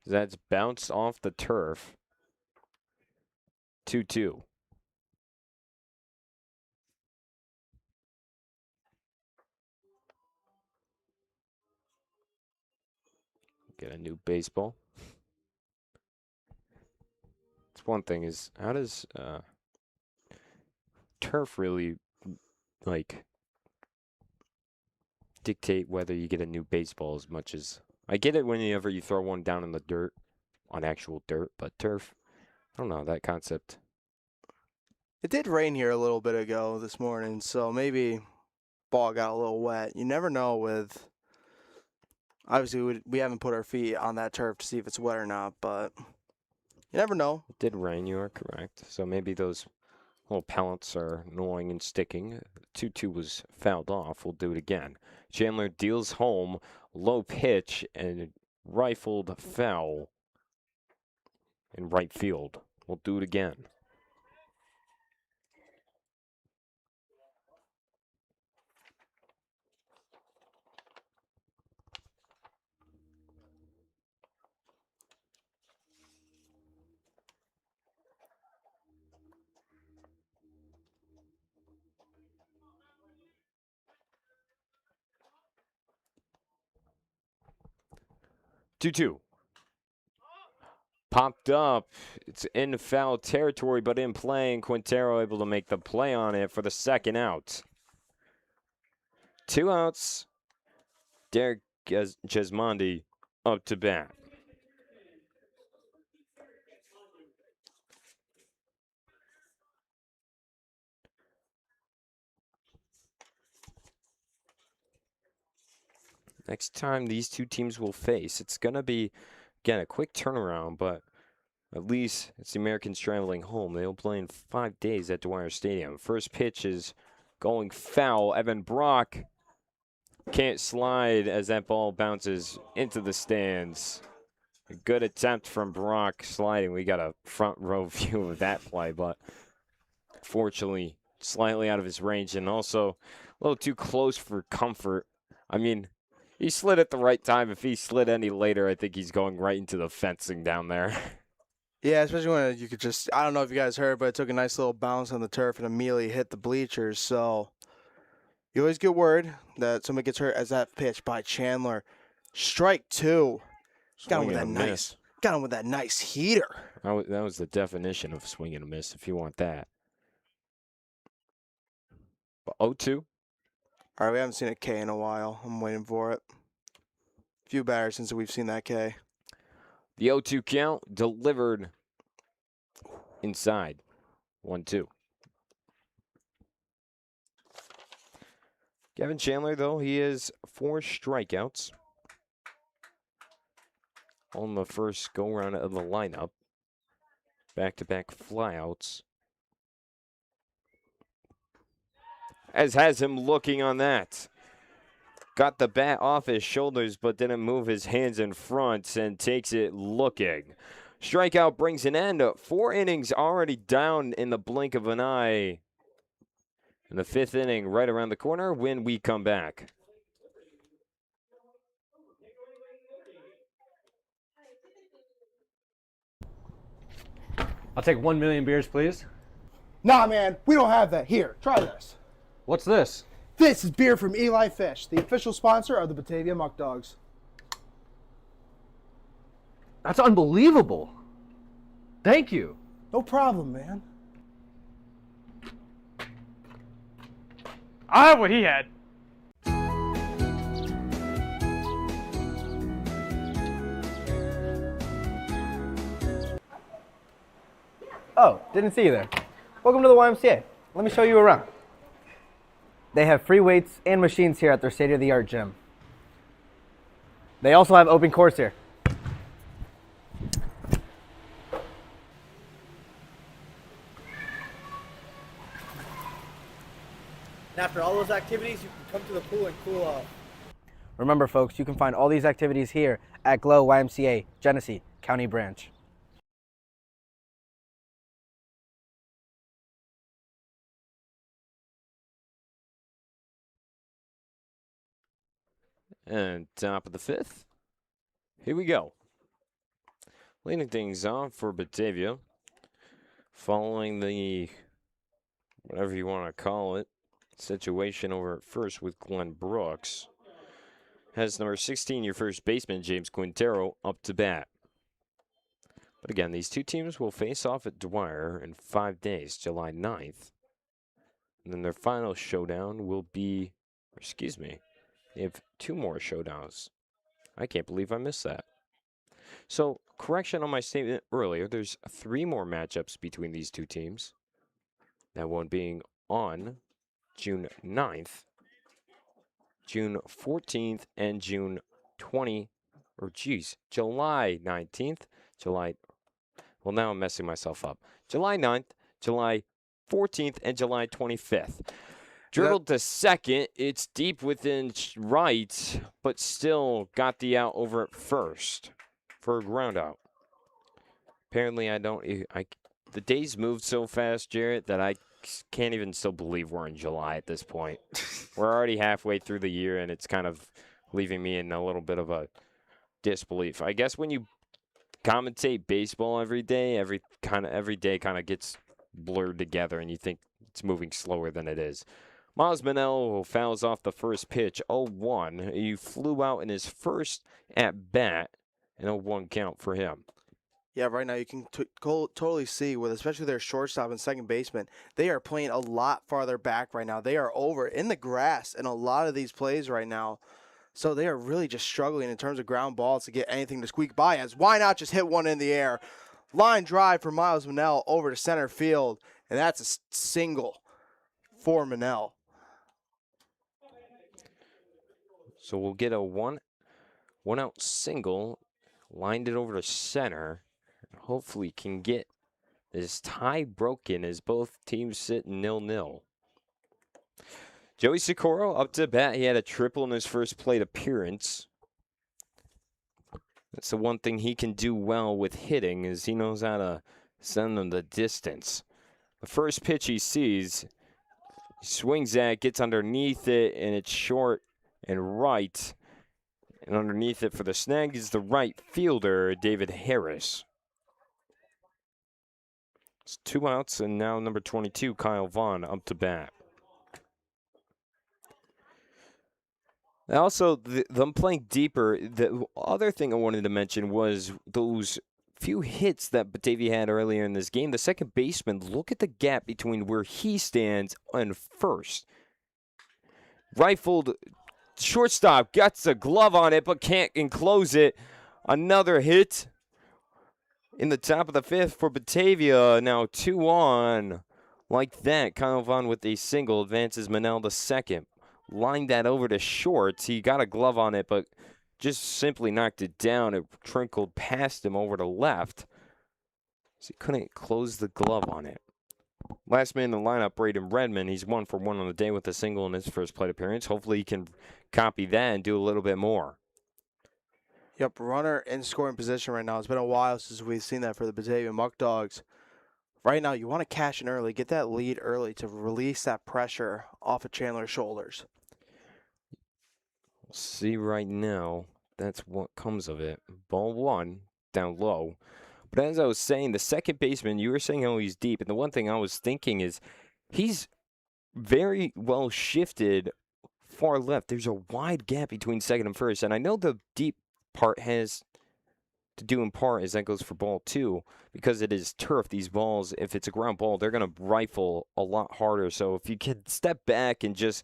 That's bounced off the turf. 2-2. Get a new baseball. It's one thing is, how does turf really, like, dictate whether you get a new baseball as much as... I get it whenever you throw one down in the dirt, on actual dirt, but turf, I don't know, that concept. It did rain here a little bit ago this morning, so maybe ball got a little wet. You never know with... Obviously, we haven't put our feet on that turf to see if it's wet or not, but you never know. It did rain, you are correct. So maybe those little pellets are annoying and sticking. 2-2 was fouled off. We'll do it again. Chandler deals home, low pitch, and rifled foul in right field. We'll do it again. Two. Popped up. It's in foul territory, but in play, and Quintero able to make the play on it for the second out. 2 outs. Derek Jesmondi up to bat. Next time these two teams will face, it's going to be, again, a quick turnaround, but at least it's the Americans traveling home. They'll play in 5 days at Dwyer Stadium. First pitch is going foul. Evan Brock can't slide as that ball bounces into the stands. A good attempt from Brock sliding. We got a front row view of that play, but fortunately slightly out of his range and also a little too close for comfort. I mean, he slid at the right time. If he slid any later, I think he's going right into the fencing down there. Yeah, especially when you could just, I don't know if you guys heard, but it took a nice little bounce on the turf and immediately hit the bleachers. So you always get word that somebody gets hurt as that pitch by Chandler. Strike two. Got him with that nice. Got him with that nice heater. That was the definition of swing and a miss, if you want that. But 0-2. All right, we haven't seen a K in a while. I'm waiting for it. Few batters since we've seen that K. The 0-2 count delivered inside. 1-2. Kevin Chandler, though, he has 4 strikeouts on the first go-round of the lineup. Back-to-back flyouts. As has him looking on that. Got the bat off his shoulders, but didn't move his hands in front and takes it looking. Strikeout brings an end. 4 innings already down in the blink of an eye. And the 5th inning right around the corner when we come back. I'll take 1 million beers, please. Nah, man, we don't have that. Here, try this. What's this? This is beer from Eli Fish, the official sponsor of the Batavia Muckdogs. That's unbelievable. Thank you. No problem, man. I have what he had. Oh, didn't see you there. Welcome to the YMCA. Let me show you around. They have free weights and machines here at their state-of-the-art gym. They also have open courts here. And after all those activities, you can come to the pool and cool off. Remember, folks, you can find all these activities here at Glow YMCA, Genesee County Branch. And top of the 5th. Here we go. Leading things off for Batavia. Following the, whatever you want to call it, situation over at first with Glenn Brooks. Has number 16, your first baseman, James Quintero, up to bat. But again, these two teams will face off at Dwyer in 5 days, July 9th. And then their final showdown will be, excuse me, they have 2 more showdowns. I can't believe I missed that. So, correction on my statement earlier, there's 3 more matchups between these two teams. That one being on June 9th, June 14th, and July 19th, well, now I'm messing myself up. July 9th, July 14th, and July 25th. Dribbled to second. It's deep within right, but still got the out over at first for a ground out. Apparently, the days moved so fast, Jarrett, that I can't even still believe we're in July at this point. We're already halfway through the year, and it's kind of leaving me in a little bit of a disbelief. I guess when you commentate baseball every day, every day kind of gets blurred together, and you think it's moving slower than it is. Miles Manel fouls off the first pitch, 0-1. He flew out in his first at-bat, and 0-1 count for him. Yeah, right now you can totally see with especially their shortstop and second baseman, they are playing a lot farther back right now. They are over in the grass in a lot of these plays right now. So they are really just struggling in terms of ground balls to get anything to squeak by. As why not just hit one in the air? Line drive for Miles Manel over to center field, and that's a single for Manel. So we'll get a one out single, lined it over to center. Hopefully can get this tie broken as both teams sit 0-0. Joey Socorro up to bat. He had a triple in his first plate appearance. That's the one thing he can do well with hitting, is he knows how to send them the distance. The first pitch he sees, he swings at, gets underneath it, and it's short and right. And underneath it for the snag is the right fielder, David Harris. It's 2 outs, and now number 22, Kyle Vaughn, up to bat. Also, them playing deeper, the other thing I wanted to mention was those few hits that Batavia had earlier in this game. The second baseman, look at the gap between where he stands and first. Rifled, shortstop, gets a glove on it, but can't enclose it. Another hit in the top of the fifth for Batavia. Now 2 on. Like that, Kyle Vaughn with a single advances Manel to second. Lined that over to short. He got a glove on it, but just simply knocked it down. It trickled past him over to left. So he couldn't close the glove on it. Last man in the lineup, Braden Redmond. He's 1 for 1 on the day with a single in his first plate appearance. Hopefully he can copy that and do a little bit more. Yep, runner in scoring position right now. It's been a while since we've seen that for the Batavia Muckdogs. Right now, you want to cash in early, get that lead early to release that pressure off of Chandler's shoulders. We'll see right now. That's what comes of it. Ball 1, down low. But as I was saying, the second baseman, you were saying how he's deep. And the one thing I was thinking is he's very well shifted far left. There's a wide gap between second and first. And I know the deep part has to do in part is that goes for ball 2 because it is turf. These balls, if it's a ground ball, they're going to rifle a lot harder. So if you can step back and just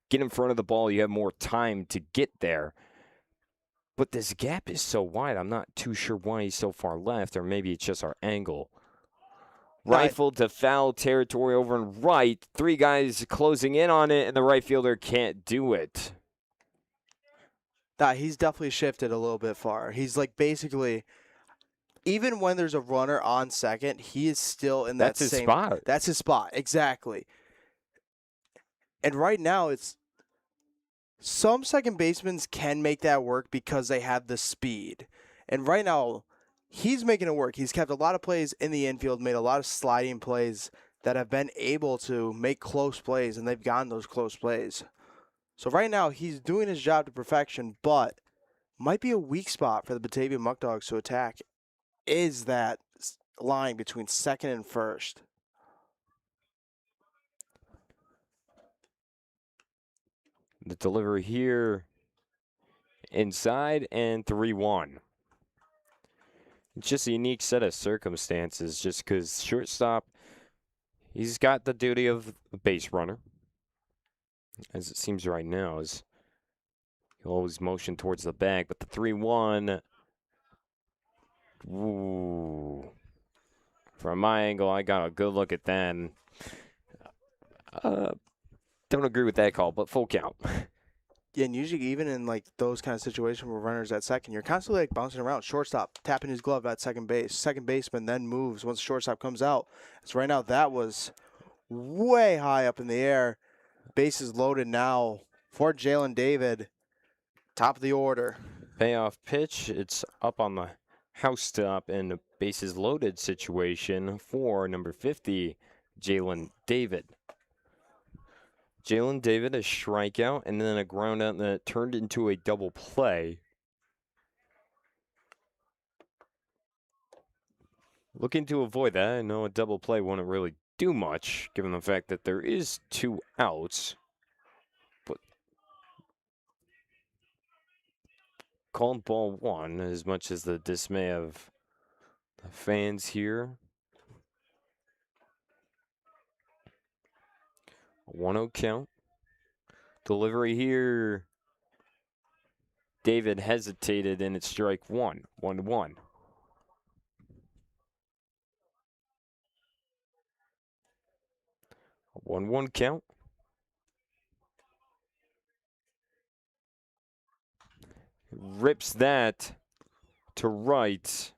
get in front of the ball, you have more time to get there. But this gap is so wide, I'm not too sure why he's so far left, or maybe it's just our angle. Rifled to foul territory over and right. 3 guys closing in on it, and the right fielder can't do it. Nah, he's definitely shifted a little bit far. He's like basically, even when there's a runner on second, he is still in that That's his same spot. That's his spot, exactly. And right now, it's some second basemen can make that work because they have the speed. And right now, he's making it work. He's kept a lot of plays in the infield, made a lot of sliding plays that have been able to make close plays, and they've gotten those close plays. So right now, he's doing his job to perfection, but might be a weak spot for the Batavia Muckdogs to attack is that line between second and first. The delivery here inside and 3-1. It's just a unique set of circumstances just because shortstop, he's got the duty of a base runner. As it seems right now, is he'll always motion towards the bag, but the 3-1, ooh. From my angle, I got a good look at that. And, don't agree with that call, but full count. Yeah, and usually even in like those kind of situations where runners at second, you're constantly like bouncing around. Shortstop tapping his glove at second base. Second baseman then moves once shortstop comes out. So right now that was way high up in the air. Bases loaded now for Jalen David. Top of the order. Payoff pitch. It's up on the house stop and a bases loaded situation for number 50, Jalen David. Jalen David, a strikeout, and then a ground out that turned into a double play. Looking to avoid that. I know a double play wouldn't really do much, given the fact that there is 2 outs. But called ball 1, as much as the dismay of the fans here. A 1-0 count. Delivery here. David hesitated, and it's strike 1. 1-1. A 1-1 count. Rips that to right.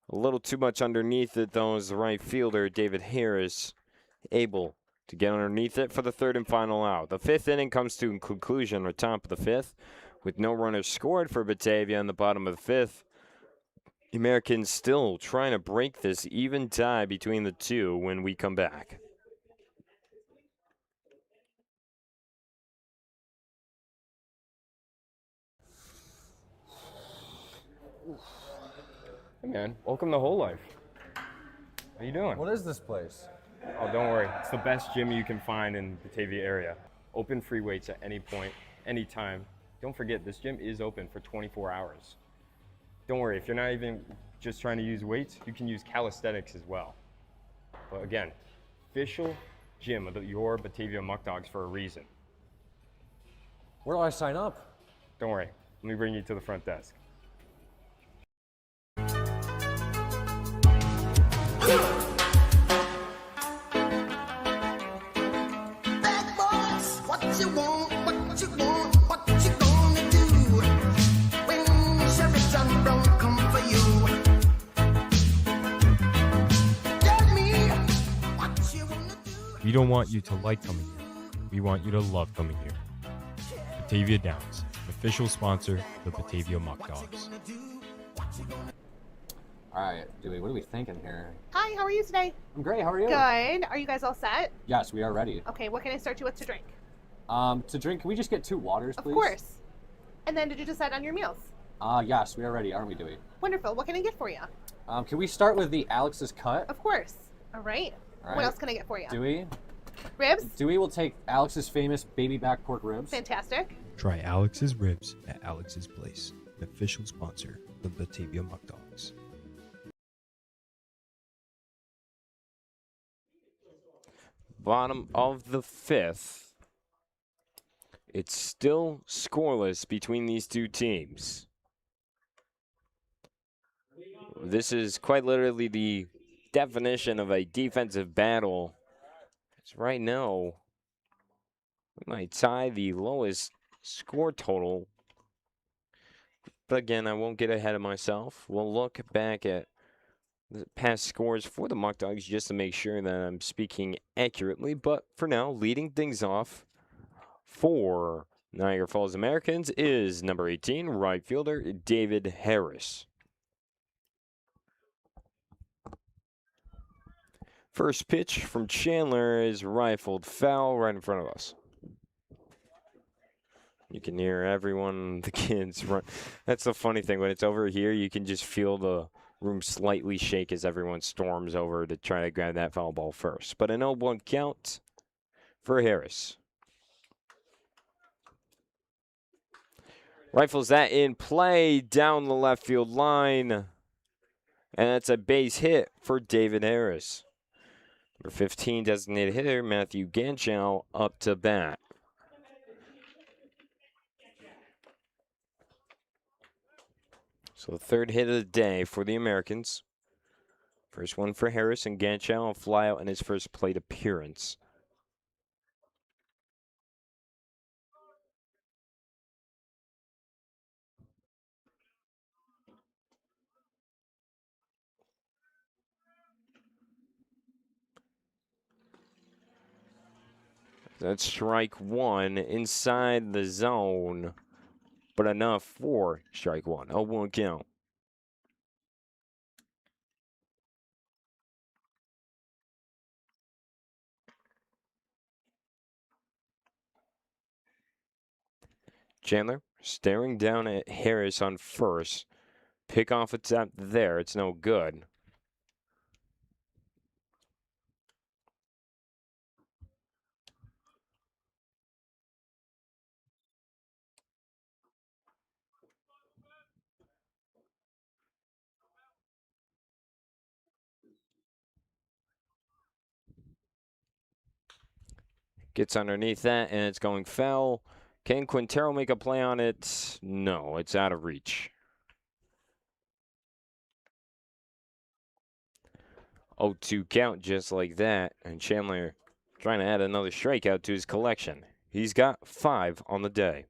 A little too much underneath it, though, is the right fielder, David Harris, able to get underneath it for the third and final out. The fifth inning comes to a conclusion, or top of the fifth, with no runners scored for Batavia in the bottom of the fifth. The Americans still trying to break this even tie between the two when we come back. Hey man, welcome to Whole Life. How you doing? What is this place? Oh, don't worry. It's the best gym you can find in the Batavia area. Open free weights at any point, anytime. Don't forget, this gym is open for 24 hours. Don't worry, if you're not even just trying to use weights, you can use calisthenics as well. But again, official gym of your Batavia Muckdogs for a reason. Where do I sign up? Don't worry, let me bring you to the front desk. We don't want you to like coming here. We want you to love coming here. Batavia Downs, official sponsor of the Batavia Muckdogs. All right, Dewey, what are we thinking here? Hi, how are you today? I'm great. How are you? Good. Are you guys all set? Yes, we are ready. Okay, what can I start you with to drink? To drink, can we just get 2 waters, please? Of course. And then did you decide on your meals? Yes, we are ready, aren't we, Dewey? Wonderful. What can I get for you? Can we start with the Alex's Cut? Of course. All right. All right. What else can I get for you? Dewey? Ribs? Dewey will take Alex's famous baby back pork ribs. Fantastic. Try Alex's Ribs at Alex's Place, an official sponsor of the Batavia Muckdogs. Bottom of the fifth. It's still scoreless between these two teams. This is quite literally the definition of a defensive battle. It's right now, we might tie the lowest score total. But again, I won't get ahead of myself. We'll look back at the past scores for the Muckdogs just to make sure that I'm speaking accurately. But for now, leading things off for Niagara Falls Americans is number 18, right fielder David Harris. First pitch from Chandler is rifled foul right in front of us. You can hear everyone, the kids run. That's the funny thing. When it's over here, you can just feel the room slightly shake as everyone storms over to try to grab that foul ball first. But an 0-1 count for Harris. Rifles that in play down the left field line. And that's a base hit for David Harris. Number 15 designated hitter Matthew Ganchow up to bat. So the third hit of the day for the Americans. First one for Harris, and Ganchow, a flyout in his first plate appearance. That's strike one inside the zone, but enough for strike one. 0-1 count. Chandler staring down at Harris on first. Pick off attempt there. It's no good. Gets underneath that, and it's going foul. Can Quintero make a play on it? No, it's out of reach. 0-2 count just like that, and Chandler trying to add another strikeout to his collection. He's got 5 on the day.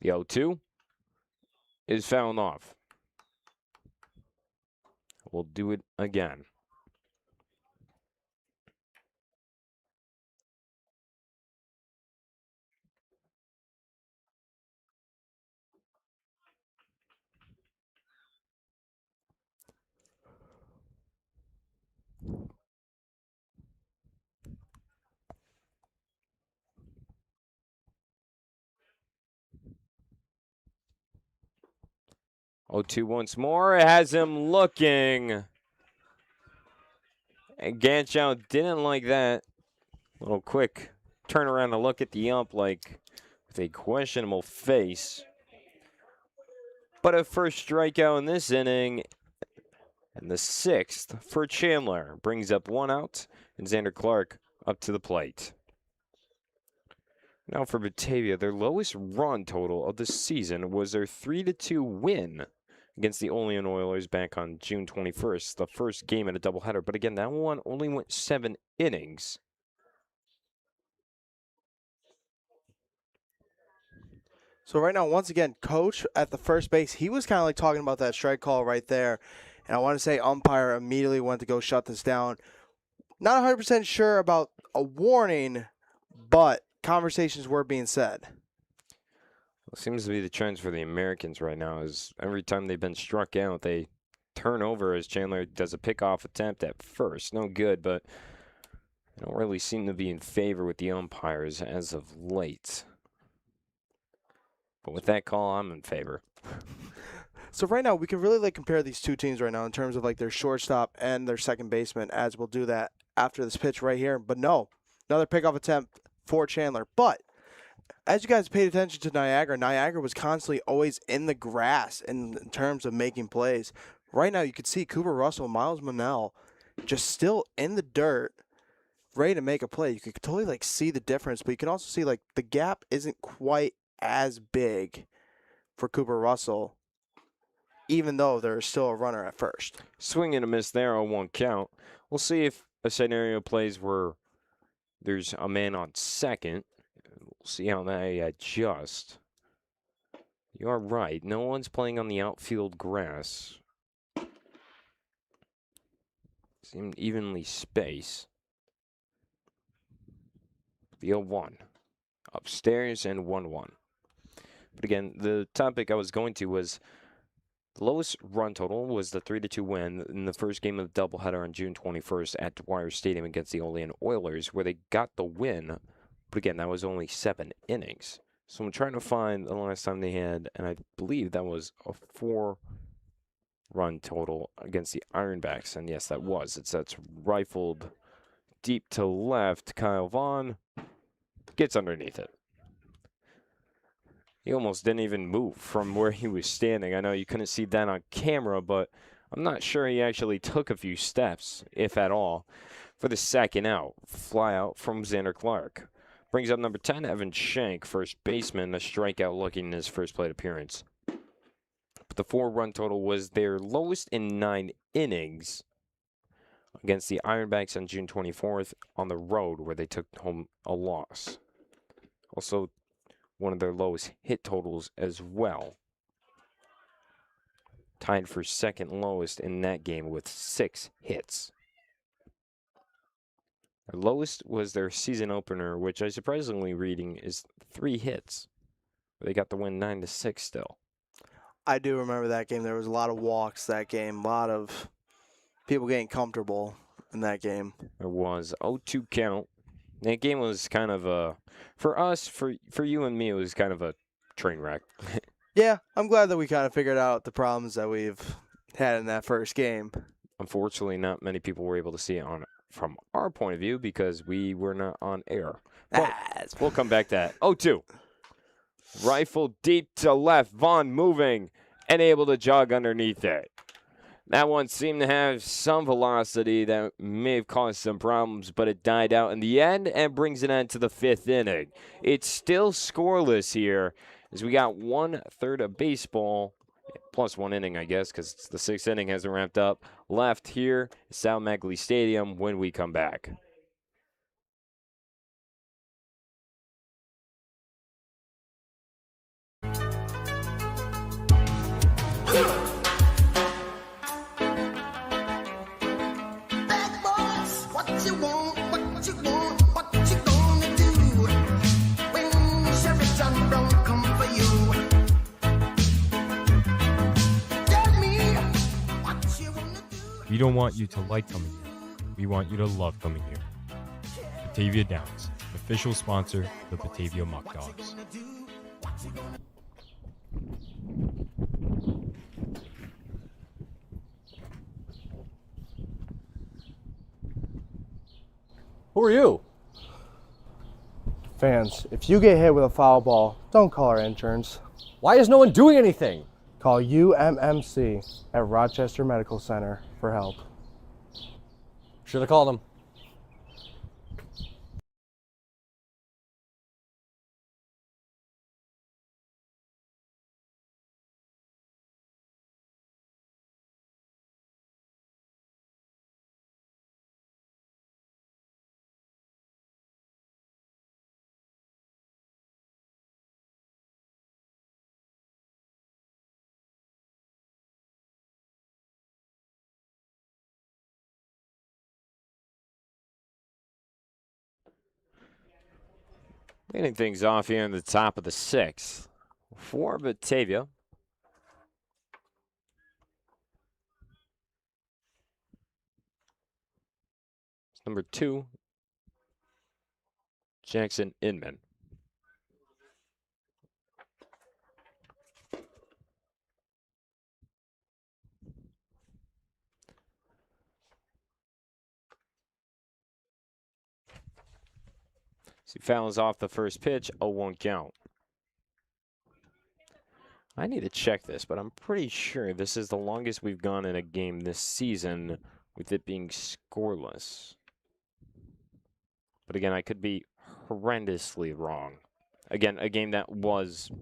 The 0-2 is fouled off. We'll do it again. Oh, 2 once more. It has him looking. And Ganchow didn't like that. Little quick turn around to look at the ump like with a questionable face. But a first strikeout in this inning. And the 6th for Chandler. Brings up 1 out. And Xander Clark up to the plate. Now for Batavia, their lowest run total of the season was their 3-2 win against the Olean Oilers back on June 21st, the first game in a doubleheader. But again, that one only went 7 innings. So right now, once again, coach at the first base, he was kind of like talking about that strike call right there. And I want to say umpire immediately went to go shut this down. Not 100% sure about a warning, but conversations were being said. Well, it seems to be the trends for the Americans right now is every time they've been struck out, they turn over as Chandler does a pickoff attempt at first. No good, but they don't really seem to be in favor with the umpires as of late. But with that call, I'm in favor. So right now, we can really like compare these two teams right now in terms of like their shortstop and their second baseman, as we'll do that after this pitch right here. But no, another pickoff attempt for Chandler. But as you guys paid attention to Niagara, Niagara was constantly always in the grass in terms of making plays. Right now, you could see Cooper Russell, Miles Monell just still in the dirt, ready to make a play. You could totally like see the difference, but you can also see like the gap isn't quite as big for Cooper Russell, even though there's still a runner at first. Swing and a miss there on 1 count. We'll see if a scenario plays where there's a man on second. We'll see how they adjust. You are right. No one's playing on the outfield grass. Seemed evenly spaced. The 0-1. Upstairs and 1-1. But again, the topic I was going to was the lowest run total was the 3-2 win in the first game of the doubleheader on June 21st at Dwyer Stadium against the Olean Oilers, where they got the win. But again, that was only 7 innings. So I'm trying to find the last time they had, and I believe that was a 4-run total against the Ironbacks. And yes, that was. That's rifled deep to left. Kyle Vaughn gets underneath it. He almost didn't even move from where he was standing. I know you couldn't see that on camera, but I'm not sure he actually took a few steps, if at all, for the second out. Fly out from Xander Clark. Brings up number 10, Evan Shank, first baseman, a strikeout looking in his first plate appearance. But the 4-run total was their lowest in 9 innings against the Ironbacks on June 24th on the road, where they took home a loss. Also, one of their lowest hit totals as well. Tied for second lowest in that game with 6 hits. Their lowest was their season opener, which I surprisingly reading is 3 hits. They got the win 9-6 still. I do remember that game. There was a lot of walks that game. A lot of people getting comfortable in that game. There was 0-2 count. That game was kind of a, for us, for you and me, it was kind of a train wreck. Yeah, I'm glad that we kind of figured out the problems that we've had in that first game. Unfortunately, not many people were able to see it from our point of view because we were not on air. But we'll come back to that. 0-2. Rifle deep to left. Vaughn moving and able to jog underneath it. That one seemed to have some velocity that may have caused some problems, but it died out in the end and brings it on to the 5th inning. It's still scoreless here as we got 1/3 of baseball, plus 1 inning, I guess, because the 6th inning hasn't ramped up, left here at Sal Magley Stadium when we come back. We don't want you to like coming here. We want you to love coming here. Batavia Downs, official sponsor of the Batavia Muckdogs. Who are you? Fans, if you get hit with a foul ball, don't call our insurance. Why is no one doing anything? Call UMMC at Rochester Medical Center for help. Should have called him. Leading things off here in the top of the sixth for Batavia. It's number 2, Jackson Inman. So he fouls off the first pitch, 0-1 count. I need to check this, but I'm pretty sure this is the longest we've gone in a game this season with it being scoreless. But again, I could be horrendously wrong. Again, a game that was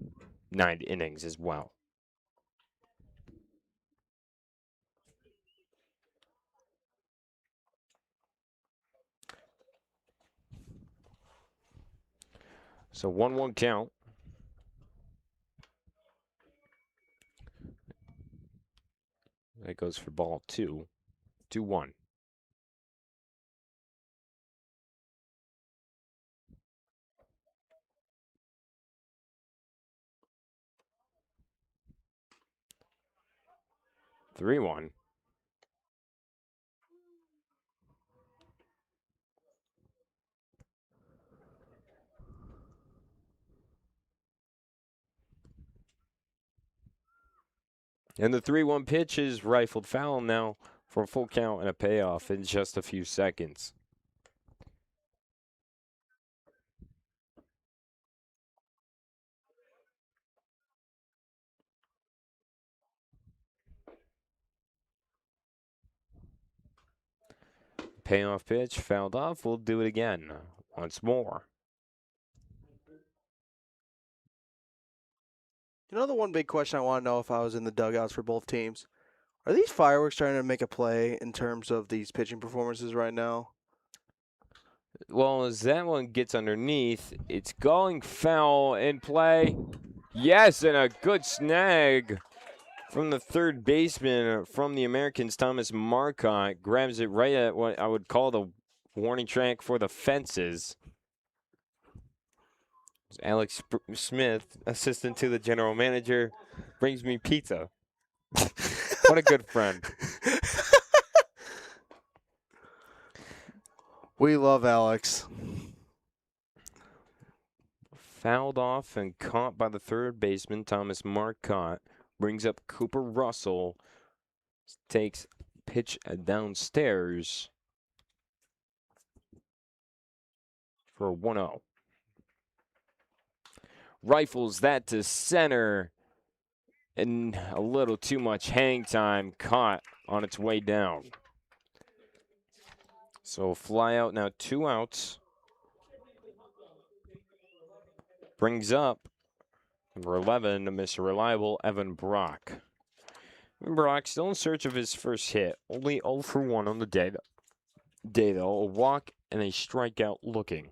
9 innings as well. So 1-1 count. That goes for ball 2. 2-1. Three one. And the 3-1 pitch is rifled foul now for a full count and a payoff in just a few seconds. Payoff pitch fouled off. We'll do it again once more. You know the one big question I want to know if I was in the dugouts for both teams? Are these fireworks trying to make a play in terms of these pitching performances right now? Well, as that one gets underneath, it's going foul in play. Yes, and a good snag from the third baseman from the Americans, Thomas Marcotte. Grabs it right at what I would call the warning track for the fences. Alex Smith, assistant to the general manager, brings me pizza. What a good friend. We love Alex. Fouled off and caught by the third baseman, Thomas Marcotte. Brings up Cooper Russell. Takes pitch downstairs for a 1-0. Rifles that to center. And a little too much hang time, caught on its way down. So fly out now, 2 outs. Brings up number 11, Mr. Reliable, Evan Brock. Evan Brock still in search of his first hit. Only 0 for 1 on the day though. A walk and a strikeout looking.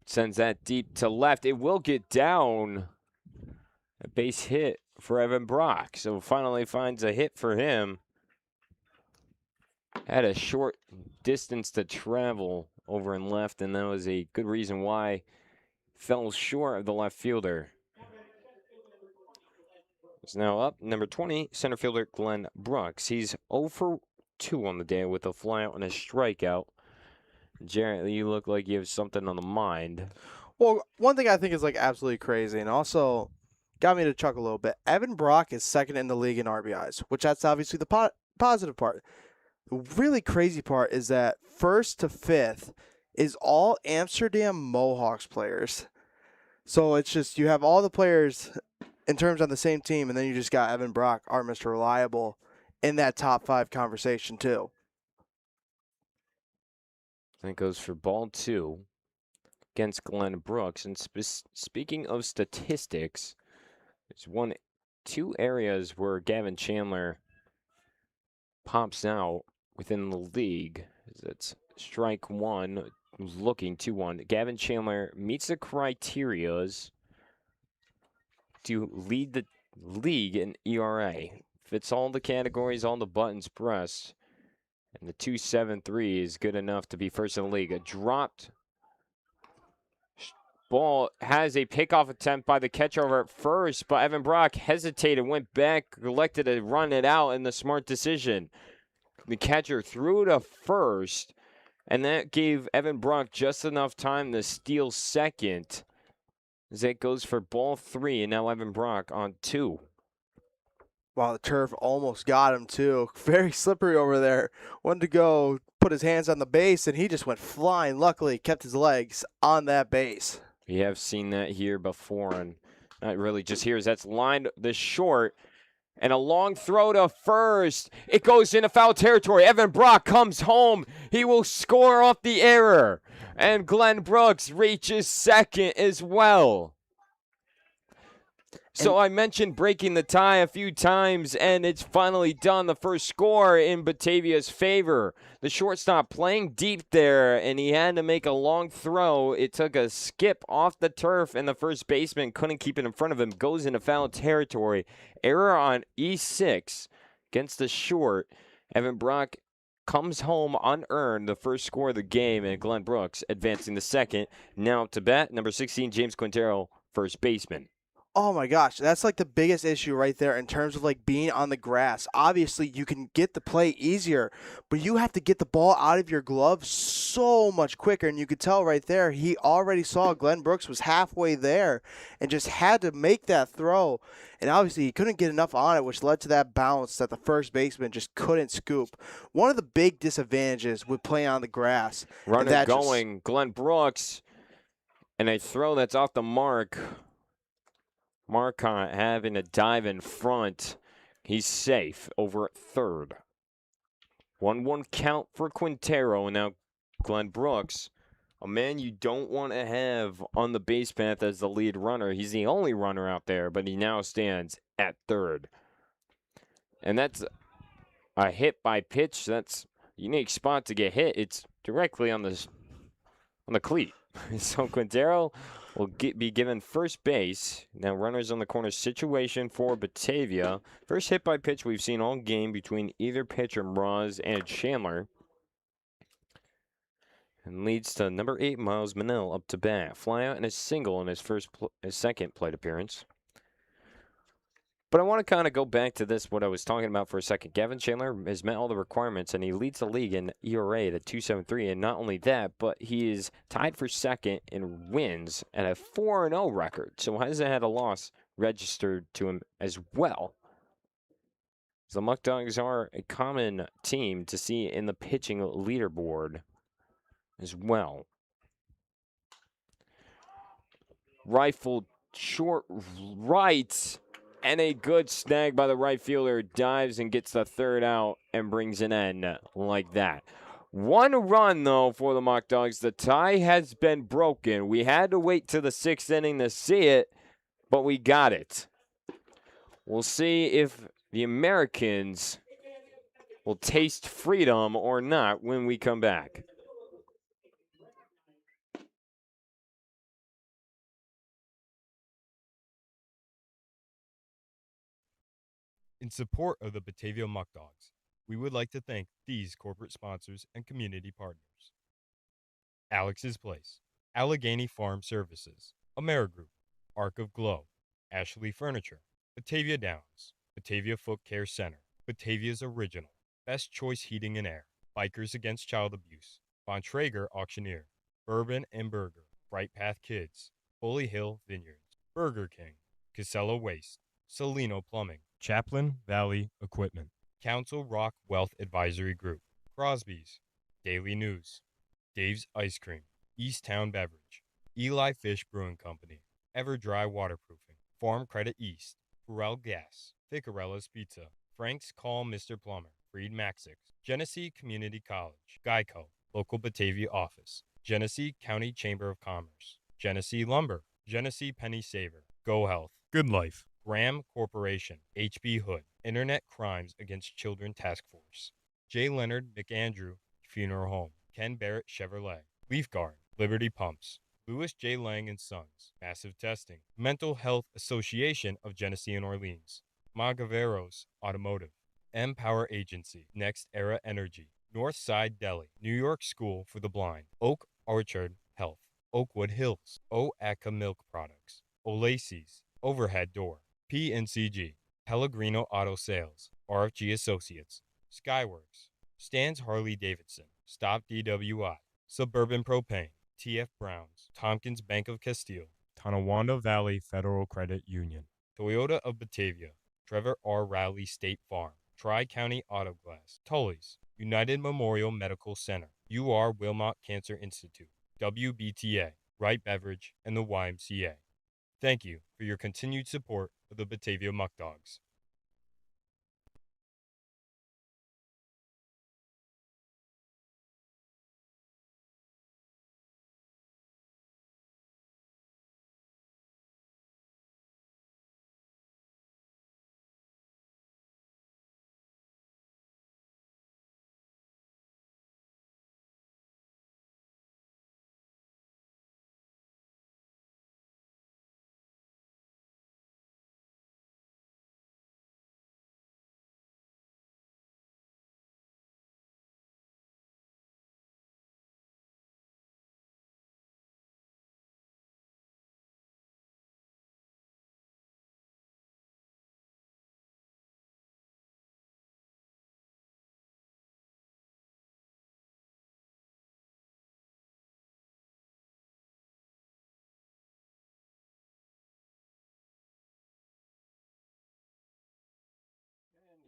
Sends that deep to left. It will get down. A base hit for Evan Brock. So finally finds a hit for him. Had a short distance to travel over and left, and that was a good reason why fell short of the left fielder. is now up. Number 20, center fielder Glenn Brooks. He's 0 for 2 on the day with a flyout and a strikeout. Jarrett, you look like you have something on the mind. Well, one thing I think is like absolutely crazy, and also got me to chuckle a little bit. Evan Brock is second in the league in RBIs, which that's obviously the positive part. The really crazy part is that first to fifth is all Amsterdam Mohawks players. So it's just you have all the players in terms on the same team, and then you just got Evan Brock, our Mr. Reliable, in that top 5 conversation too. That goes for ball 2 against Glenn Brooks. And speaking of statistics, there's 2 areas where Gavin Chandler pops out within the league. That's strike 1, looking 2-1. Gavin Chandler meets the criterias to lead the league in ERA. Fits all the categories, all the buttons pressed. And the 2.73 is good enough to be first in the league. A dropped ball has a pickoff attempt by the catcher over at first, but Evan Brock hesitated, went back, elected to run it out, and the smart decision. The catcher threw to first, and that gave Evan Brock just enough time to steal second. As it goes for ball 3, and now Evan Brock on 2. Wow, the turf almost got him too. Very slippery over there. Wanted to go put his hands on the base, and he just went flying. Luckily, kept his legs on that base. We have seen that here before, and not really just here. That's lined the short, and a long throw to first. It goes into foul territory. Evan Brock comes home. He will score off the error, and Glenn Brooks reaches second as well. So I mentioned breaking the tie a few times, and it's finally done. The first score in Batavia's favor. The shortstop playing deep there, and he had to make a long throw. It took a skip off the turf, and the first baseman couldn't keep it in front of him. Goes into foul territory. Error on E6 against the short. Evan Brock comes home unearned, the first score of the game, and Glenn Brooks advancing the second. Now to bat, number 16, James Quintero, first baseman. Oh my gosh, that's like the biggest issue right there in terms of like being on the grass. Obviously, you can get the play easier, but you have to get the ball out of your glove so much quicker. And you could tell right there, he already saw Glenn Brooks was halfway there and just had to make that throw. And obviously, he couldn't get enough on it, which led to that bounce that the first baseman just couldn't scoop. One of the big disadvantages with playing on the grass. Runner going, Glenn Brooks, and a throw that's off the mark. Marcotte having a dive in front. He's safe over at third. 1-1 count for Quintero, and now Glenn Brooks, a man you don't want to have on the base path as the lead runner. He's the only runner out there, but he now stands at third. And that's a hit by pitch. That's a unique spot to get hit. It's directly on the cleat. So Quintero will be given first base. Now runners on the corner situation for Batavia. First hit by pitch we've seen all game between either pitcher, Mraz and Chandler. And leads to number 8, Miles Manel up to bat. Fly out and a single in his second plate appearance. But I want to kind of go back to what I was talking about for a second. Gavin Chandler has met all the requirements, and he leads the league in ERA at 2.73. And not only that, but he is tied for second in wins at a 4-0 record. So hasn't had a loss registered to him as well. The Muckdogs are a common team to see in the pitching leaderboard as well. Rifled short right. And a good snag by the right fielder. Dives and gets the third out and brings an end like that. 1 run, though, for the Muckdogs. The tie has been broken. We had to wait till the 6th inning to see it, but we got it. We'll see if the Americans will taste freedom or not when we come back. In support of the Batavia Muckdogs, we would like to thank these corporate sponsors and community partners. Alex's Place, Allegheny Farm Services, Amerigroup, Arc of Glow, Ashley Furniture, Batavia Downs, Batavia Foot Care Center, Batavia's Original, Best Choice Heating and Air, Bikers Against Child Abuse, Von Traeger Auctioneer, Bourbon and Burger, Bright Path Kids, Bully Hill Vineyards, Burger King, Casella Waste, Salino Plumbing, Chaplain Valley Equipment, Council Rock Wealth Advisory Group, Crosby's, Daily News, Dave's Ice Cream, Easttown Beverage, Eli Fish Brewing Company, Everdry Waterproofing, Farm Credit East, Burrell Gas, Ficarella's Pizza, Frank's Call Mr. Plumber, Freed Maxix, Genesee Community College, Geico, Local Batavia Office, Genesee County Chamber of Commerce, Genesee Lumber, Genesee Penny Saver, Go Health, Good Life, Graham Corporation, HB Hood, Internet Crimes Against Children Task Force, J. Leonard McAndrew Funeral Home, Ken Barrett Chevrolet, Leaf Guard, Liberty Pumps, Louis J. Lang and Sons, Massive Testing, Mental Health Association of Genesee and Orleans, Magaveros Automotive, M-Power Agency, Next Era Energy, Northside Deli, New York School for the Blind, Oak Orchard Health, Oakwood Hills, O-Aka Milk Products, Olacy's, Overhead Door, PNCG, Pellegrino Auto Sales, RFG Associates, Skyworks, Stan's Harley Davidson, Stop DWI, Suburban Propane, TF Browns, Tompkins Bank of Castile, Tonawanda Valley Federal Credit Union, Toyota of Batavia, Trevor R. Rowley State Farm, Tri-County Auto Glass, Tully's, United Memorial Medical Center, UR Wilmot Cancer Institute, WBTA, Wright Beverage, and the YMCA. Thank you for your continued support of the Batavia Muckdogs.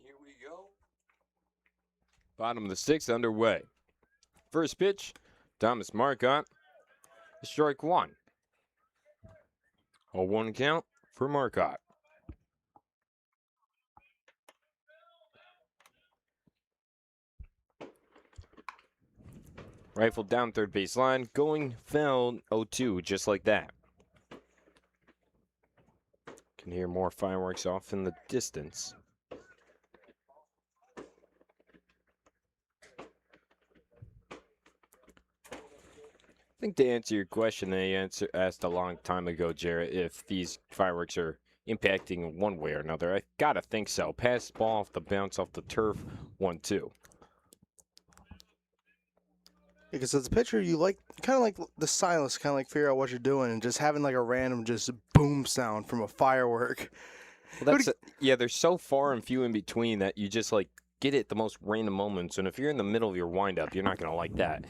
Here we go. Bottom of the sixth underway. First pitch, Thomas Marcotte. Strike one. A 1 count for Marcotte. Rifle down third base line, going foul 0-2, just like that. Can hear more fireworks off in the distance. I think to answer your question, they asked a long time ago, Jarrett, if these fireworks are impacting one way or another. I gotta think so. Pass ball off the bounce off the turf, 1-2. Because as a pitcher, you kind of like the silence, kind of like figure out what you're doing, and just having like a random just boom sound from a firework. Well, yeah, they're so far and few in between that you just like get it at the most random moments. And if you're in the middle of your windup, you're not gonna like that.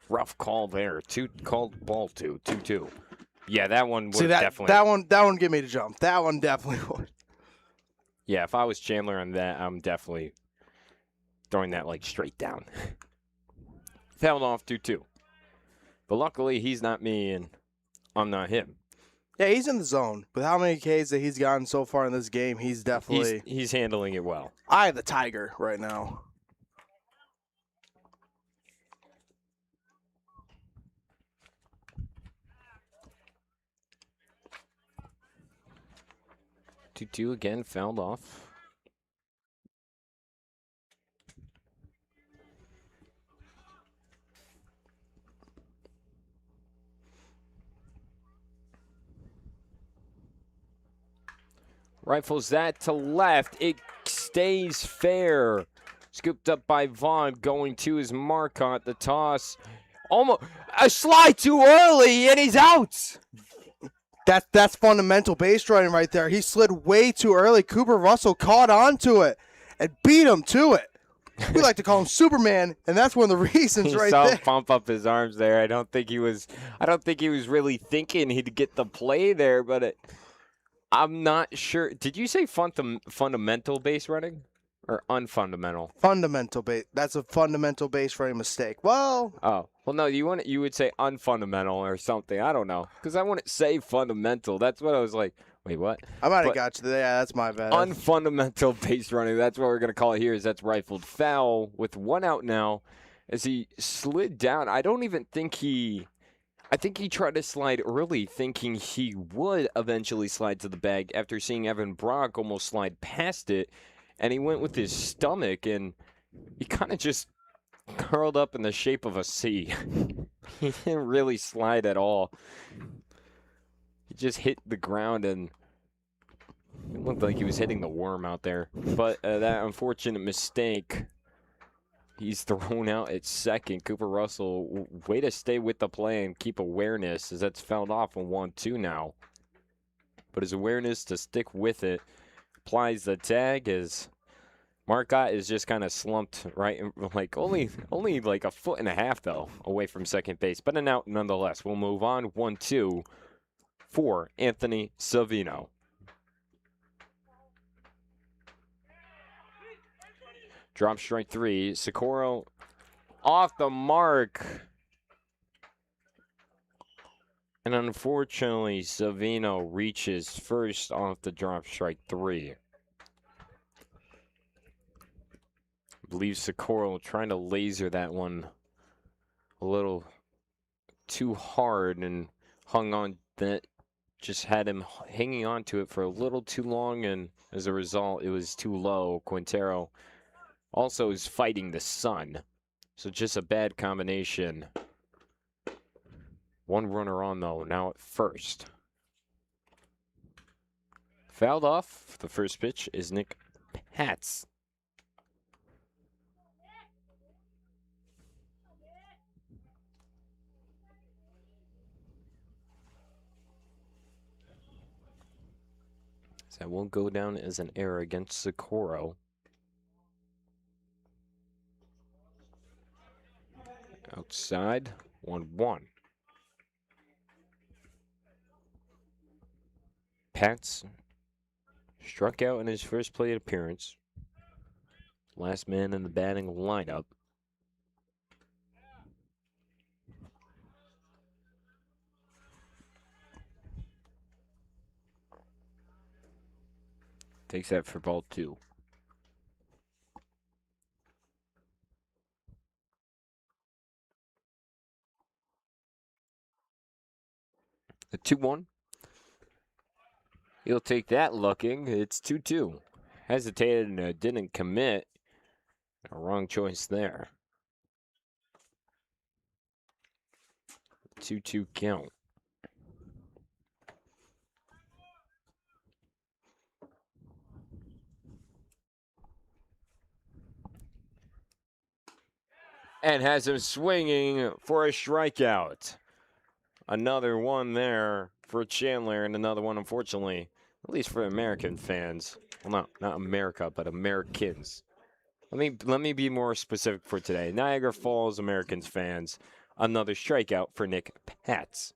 Rough call there. Called ball 2-2. Yeah, that one would definitely. That one give me the jump. That one definitely would. Yeah, if I was Chandler on that, I'm definitely throwing that like straight down. Fouled off 2-2. But luckily, he's not me and I'm not him. Yeah, he's in the zone. With how many Ks that he's gotten so far in this game, he's definitely. He's handling it well. I the Tiger right now. 2-2 again, fouled off. Rifles that to left. It stays fair. Scooped up by Vaughn. Going to his Marcotte. The toss. Almost a slide too early, and he's out. That's fundamental base running right there. He slid way too early. Cooper Russell caught on to it and beat him to it. We like to call him Superman, and that's one of the reasons You right saw there. him pump up his arms there. I don't think he was really thinking he'd get the play there, but I'm not sure. Did you say fundamental base running or unfundamental? Fundamental base. That's a fundamental base running mistake. Well, No, you would say unfundamental or something. I don't know, because I wouldn't say fundamental. That's what I was like. Wait, what? I might have But got you there. Yeah, that's my bad. unfundamental base running. That's what we're gonna call it here. That's rifled foul with 1 out now, as he slid down. I think he tried to slide early, thinking he would eventually slide to the bag after seeing Evan Brock almost slide past it, and he went with his stomach and he kind of just curled up in the shape of a C. He didn't really slide at all. He just hit the ground, and it looked like he was hitting the worm out there. But that unfortunate mistake, he's thrown out at second. Cooper Russell, way to stay with the play and keep awareness, as that's fouled off on 1-2 now. But his awareness to stick with it, applies the tag, as Marcotte is just kind of slumped, right? Like only like a foot and a half, though, away from second base. But an out nonetheless. We'll move on. 1-2 for Anthony Savino. Drop strike 3. Socorro off the mark. And unfortunately, Savino reaches first off the drop strike 3. I believe Socorro trying to laser that one a little too hard and hung on. That just had him hanging on to it for a little too long, and as a result, it was too low. Quintero also is fighting the sun, so just a bad combination. One runner on, though, now at first. Fouled off. The first pitch is Nick Patz. So that won't go down as an error against Socorro. Outside, 1-1. Patz struck out in his first plate appearance. Last man in the batting lineup. Takes that for ball 2. A 2-1. He'll take that looking. It's 2-2. Hesitated and didn't commit. A wrong choice there. 2-2 count. And has him swinging for a strikeout. Another one there for Chandler, and another one, unfortunately, at least for American fans. Well, not America, but Americans. Let me be more specific for today. Niagara Falls Americans fans. Another strikeout for Nick Patz.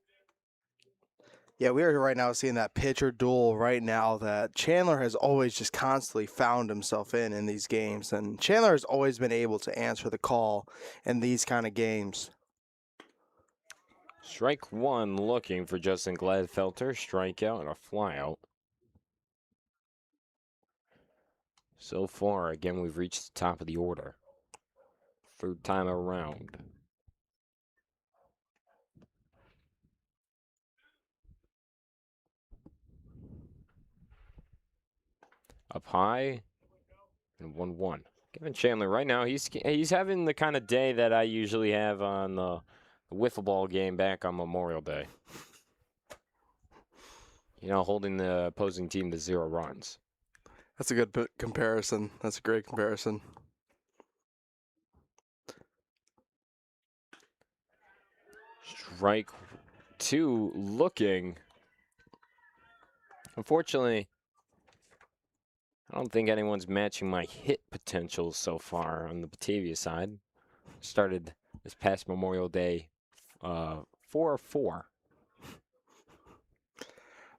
yeah, we are right now seeing that pitcher duel right now that Chandler has always just constantly found himself in these games. And Chandler has always been able to answer the call in these kind of games. Strike 1 looking for Justin Gladfelter. Strikeout and a flyout. So far, again, we've reached the top of the order. Third time around. Up high and 1-1. Kevin Chandler right now, he's having the kind of day that I usually have on the wiffle ball game back on Memorial Day. You know, holding the opposing team to 0 runs. That's a good comparison. That's a great comparison. Strike 2 looking. Unfortunately, I don't think anyone's matching my hit potential so far on the Batavia side. Started this past Memorial Day 4-4.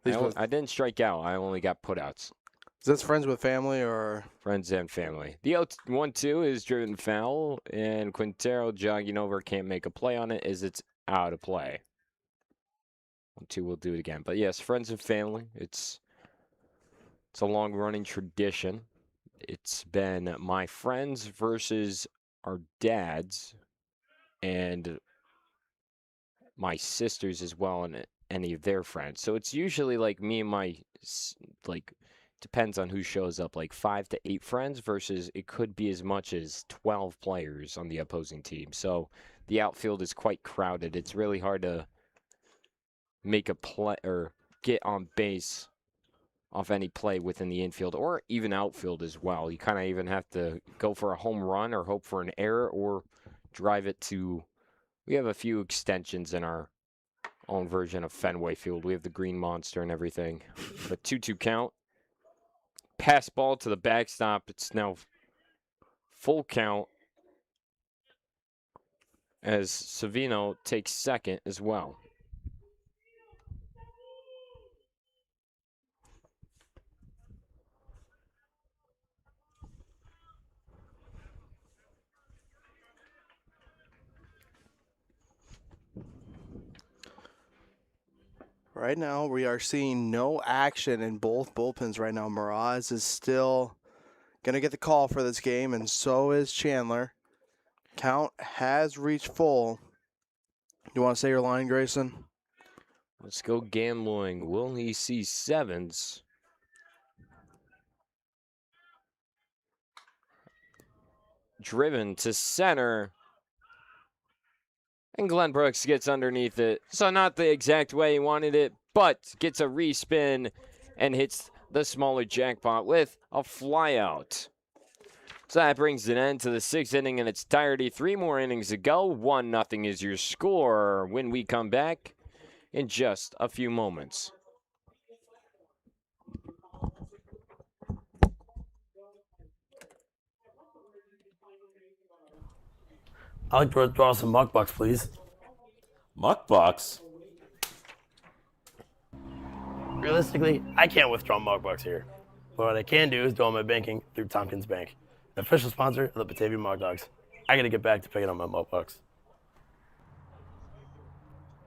I didn't strike out. I only got putouts. Is this friends with family or? Friends and family. The 1-2 is driven foul, and Quintero jogging over can't make a play on it as it's out of play. 1-2 will do it again. But yes, friends and family. It's a long-running tradition. It's been my friends versus our dads and my sisters as well, and any of their friends. So it's usually like me and my, like, depends on who shows up, like 5 to 8 friends versus it could be as much as 12 players on the opposing team. So the outfield is quite crowded. It's really hard to make a play or get on base off any play within the infield or even outfield as well. You kind of even have to go for a home run or hope for an error or drive it to. We have a few extensions in our own version of Fenway Field. We have the Green Monster and everything. But 2-2 count. Pass ball to the backstop. It's now full count as Savino takes second as well. Right now, we are seeing no action in both bullpens right now. Miraz is still going to get the call for this game, and so is Chandler. Count has reached full. You want to say your line, Grayson? Let's go gambling. Will he see sevens? Driven to center. And Glenn Brooks gets underneath it. So not the exact way he wanted it, but gets a respin and hits the smaller jackpot with a flyout. So that brings an end to the 6th inning in its entirety. 3 more innings to go. 1-0 is your score when we come back in just a few moments. I'd like to withdraw some Muckbucks, please. Muckbucks? Realistically, I can't withdraw Muckbucks here. But what I can do is do all my banking through Tompkins Bank, the official sponsor of the Batavia Muckdogs. I gotta get back to picking up my Muckbucks.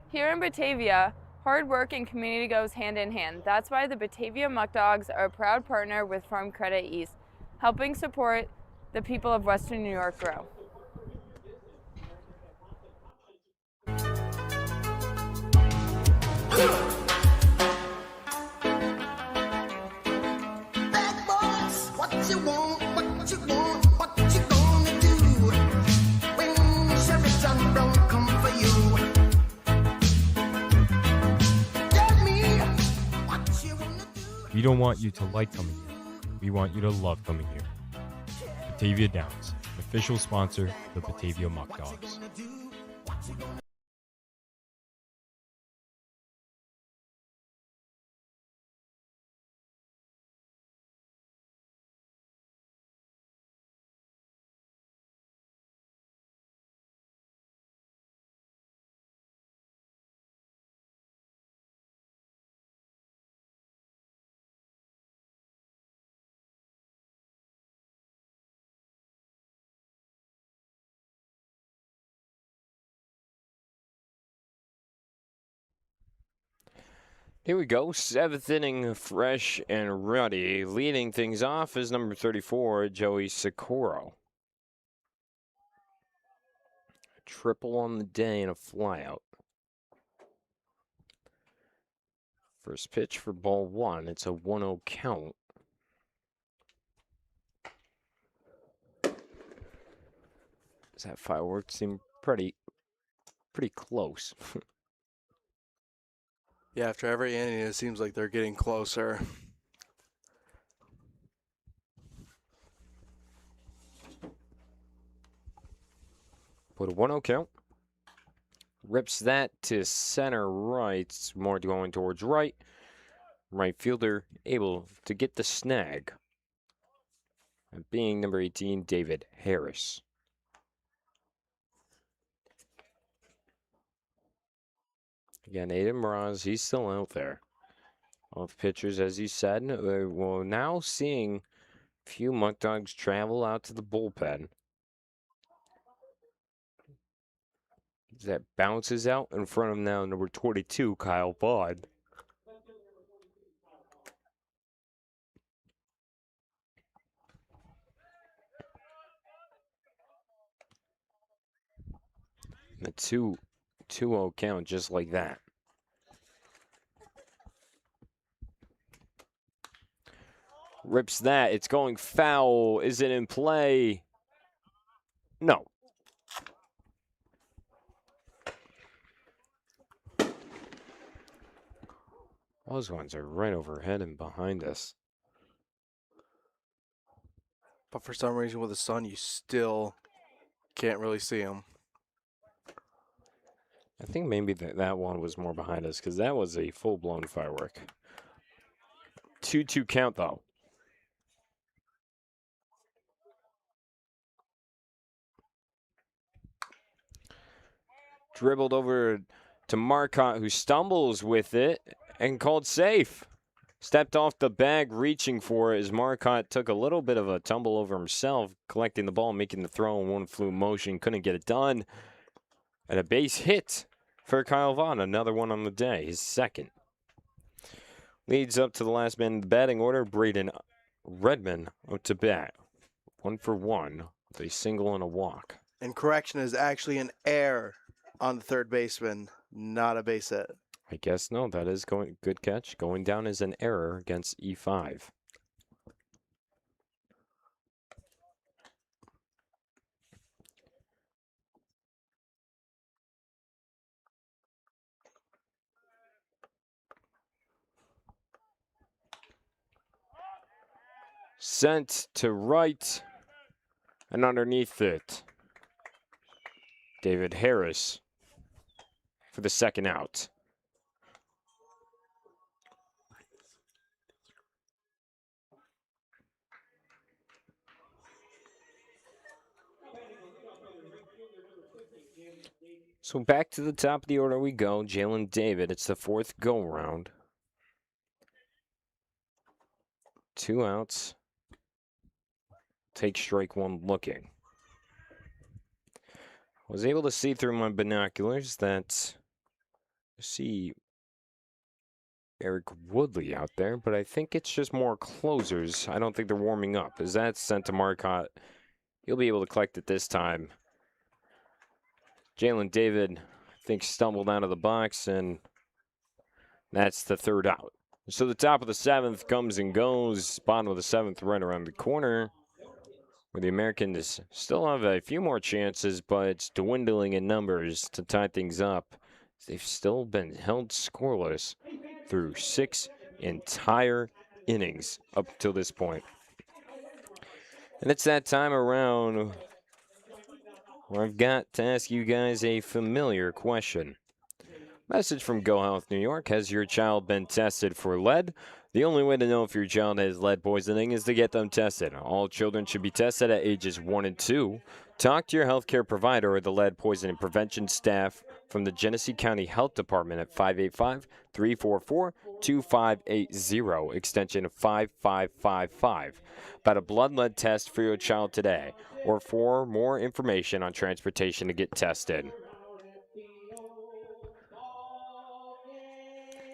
Here in Batavia, hard work and community goes hand in hand. That's why the Batavia Muckdogs are a proud partner with Farm Credit East, helping support the people of Western New York grow. We don't want you to like coming here. We want you to love coming here. Batavia Downs, official sponsor of the Batavia Muckdogs. Here we go, 7th inning, fresh and ready. Leading things off is number 34, Joey Socorro. A triple on the day and a flyout. First pitch for ball 1. It's a 1-0 count. That fireworks seem pretty close. Yeah, after every inning, it seems like they're getting closer. Put a 1-0 count. Rips that to center right. It's more going towards right. right fielder able to get the snag. Being number 18, David Harris. Again, Aiden Mraz, he's still out there. Off pitchers, as you said. We're now seeing a few Muckdogs travel out to the bullpen. That bounces out in front of now number 22, Kyle Bond. A 2-0 count just like that. Rips that. It's going foul. Is it in play? No. Those ones are right overhead and behind us. But for some reason with the sun, you still can't really see them. I think maybe that one was more behind us because that was a full-blown firework. 2-2 count, though. Dribbled over to Marcotte, who stumbles with it and called safe. Stepped off the bag, reaching for it as Marcotte took a little bit of a tumble over himself, collecting the ball, making the throw in one fluid motion. Couldn't get it done. And a base hit for Kyle Vaughn, another one on the day, his second. Leads up to the last man in the batting order, Braden Redmond up to bat. 1 for 1 with a single and a walk. And correction is actually an error on the third baseman, not a base hit. I guess no, that is good catch. Going down as an error against E5. Sent to right and underneath it. David Harris for the second out. So back to the top of the order we go. Jalen David, it's the fourth go-round. 2 outs. Take strike one looking. Was able to see through my binoculars that I see Eric Woodley out there, but I think it's just more closers. I don't think they're warming up. As that's sent to Marcotte, he'll be able to collect it this time. Jalen David, I think, stumbled out of the box, and that's the third out. So the top of the seventh comes and goes. Bottom of the seventh right around the corner, where the Americans still have a few more chances, but it's dwindling in numbers to tie things up. They've still been held scoreless through 6 entire innings up till this point. And it's that time around where I've got to ask you guys a familiar question. Message from Go Health New York. Has your child been tested for lead? The only way to know if your child has lead poisoning is to get them tested. All children should be tested at ages 1 and 2. Talk to your healthcare provider or the lead poisoning prevention staff from the Genesee County Health Department at 585-344-2580, extension 5555, about a blood lead test for your child today, or for more information on transportation to get tested.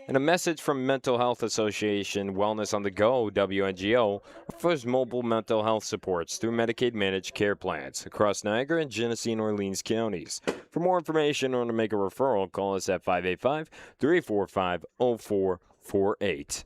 And a message from Mental Health Association Wellness on the Go, WNGO, offers mobile mental health supports through Medicaid managed care plans across Niagara and Genesee and Orleans counties. For more information or to make a referral, call us at 585-345-0448.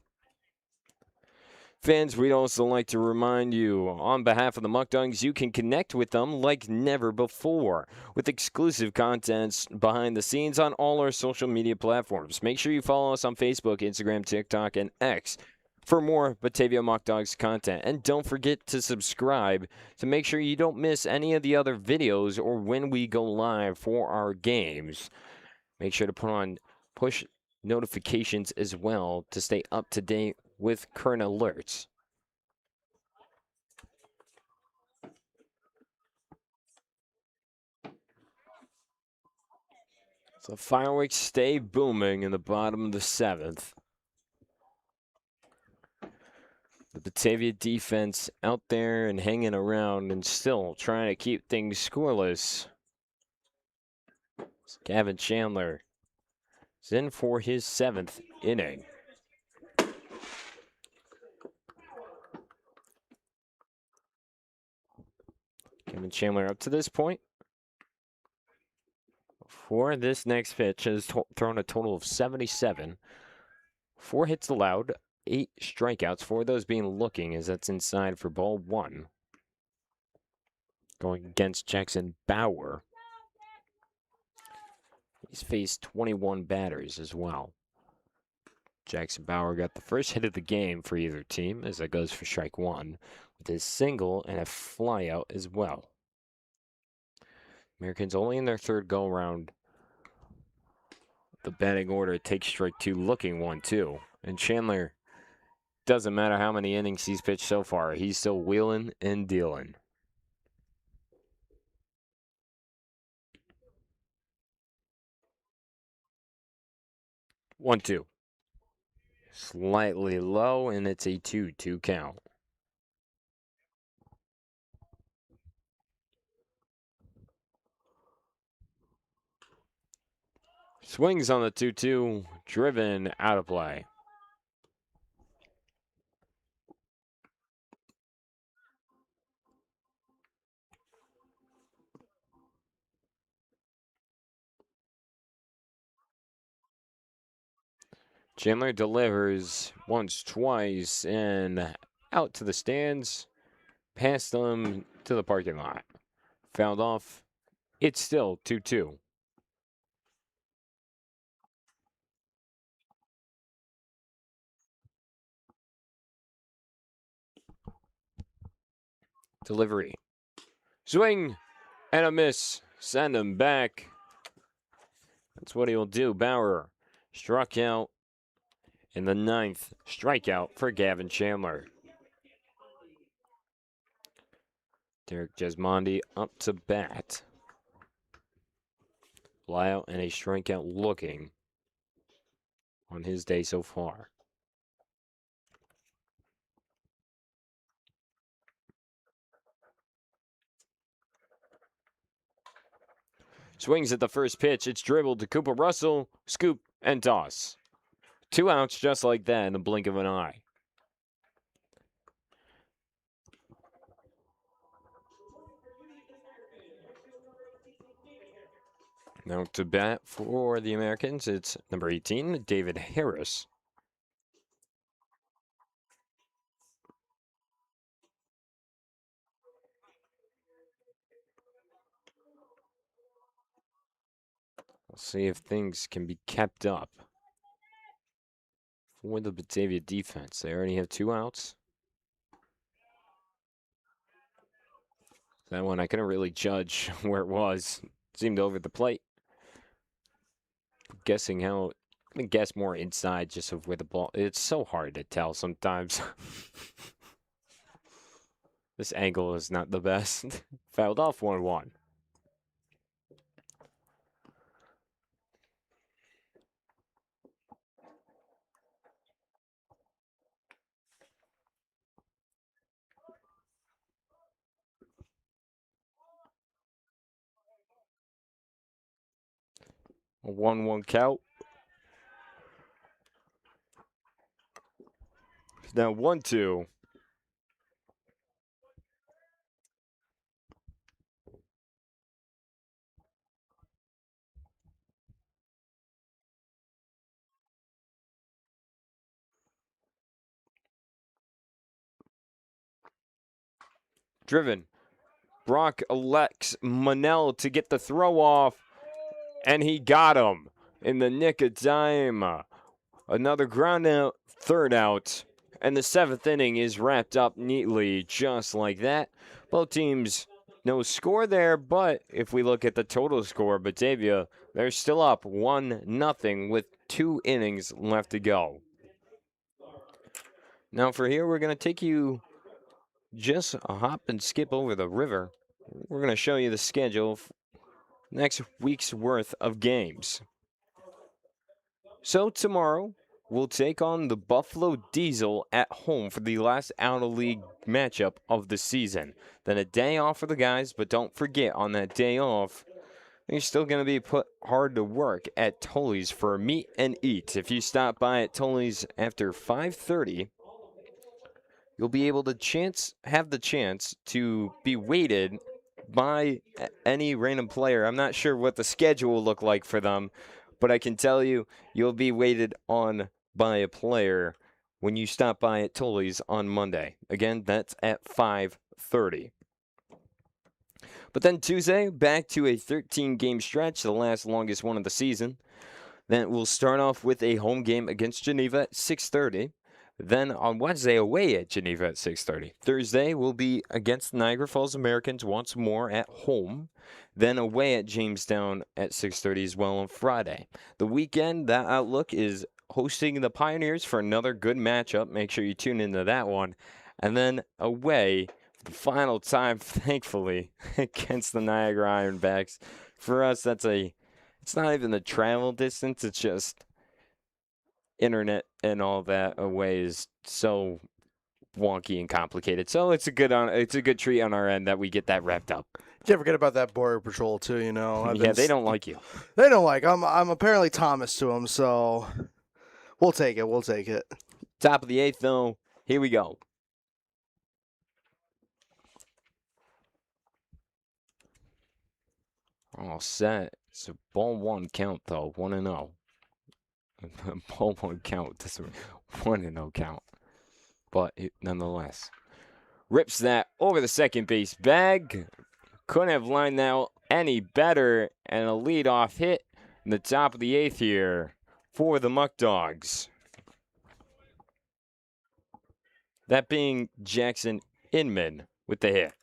Fans, we'd also like to remind you, on behalf of the Muckdogs, you can connect with them like never before with exclusive contents behind the scenes on all our social media platforms. Make sure you follow us on Facebook, Instagram, TikTok, and X for more Batavia Muckdogs content. And don't forget to subscribe to make sure you don't miss any of the other videos or when we go live for our games. Make sure to push notifications as well to stay up to date with current alerts. So fireworks stay booming in the bottom of the 7th. The Batavia defense out there and hanging around and still trying to keep things scoreless. Gavin Chandler is in for his 7th inning. Gavin Chandler up to this point, for this next pitch, has thrown a total of 77. 4 hits allowed, 8 strikeouts, 4 of those being looking as that's inside for ball 1. Going against Jackson Bauer. He's faced 21 batters as well. Jackson Bauer got the first hit of the game for either team as that goes for strike 1 with his single and a flyout as well. Americans only in their 3rd go-around. The batting order takes strike 2, looking 1-2. And Chandler, doesn't matter how many innings he's pitched so far, he's still wheeling and dealing. One, 2. Slightly low, and it's a 2-2 count. Swings on the 2-2, driven out of play. Chandler delivers once, twice, and out to the stands, past them to the parking lot. Fouled off. It's still 2-2. Delivery. Swing and a miss. Send him back. That's what he'll do. Bauer struck out in the 9th. Strikeout for Gavin Chandler. Derek Jesmondi up to bat. Flyout and a strikeout looking on his day so far. Swings at the first pitch. It's dribbled to Cooper Russell. Scoop and toss. 2 outs just like that in the blink of an eye. Now to bat for the Americans, it's number 18, David Harris. We'll see if things can be kept up for the Batavia defense. They already have 2 outs. That one I couldn't really judge where it was. It seemed over the plate. Guessing how, I'm gonna guess more inside just of where the ball, it's so hard to tell sometimes. This angle is not the best. Fouled off 1-1. A 1-1 count. Now 1-2. Driven. Brock elects Manel to get the throw off, and he got him in the nick of time. Another ground out, 3rd out, and the 7th inning is wrapped up neatly just like that. Both teams, no score there, but if we look at the total score, Batavia, they're still up 1-0 with 2 innings left to go. Now for here, we're going to take you just a hop and skip over the river. We're going to show you the schedule of next week's worth of games. So tomorrow, we'll take on the Buffalo Diesel at home for the last out-of-league matchup of the season. Then a day off for the guys, but don't forget, on that day off, you're still going to be put hard to work at Tully's for a meet and eat. If you stop by at Tully's after 5:30, you'll be able to have the chance to be weighted by any random player. I'm not sure what the schedule will look like for them, but I can tell you, you'll be weighted on by a player when you stop by at Tully's on Monday. Again, that's at 5:30. But then Tuesday, back to a 13-game stretch, the last longest one of the season. Then we'll start off with a home game against Geneva at 6:30. Then on Wednesday, away at Geneva at 6:30. Thursday will be against Niagara Falls Americans once more at home. Then away at Jamestown at 6:30 as well on Friday. The weekend, that outlook is hosting the Pioneers for another good matchup. Make sure you tune into that one. And then away for the final time, thankfully, against the Niagara Ironbacks. For us, it's not even the travel distance, it's just internet and all that away is so wonky and complicated. So it's a good treat on our end that we get that wrapped up. Can't forget about that border patrol too. You know, They don't like you. They don't like. I'm apparently Thomas to them, so we'll take it. We'll take it. Top of the 8th, though. Here we go. All set. It's a ball 1 count though. 1-0. Ball 1 count. That's a 1-0 count. But nonetheless, rips that over the second base bag. Couldn't have lined that out any better. And a leadoff hit in the top of the 8th here for the Muckdogs. That being Jackson Inman with the hit.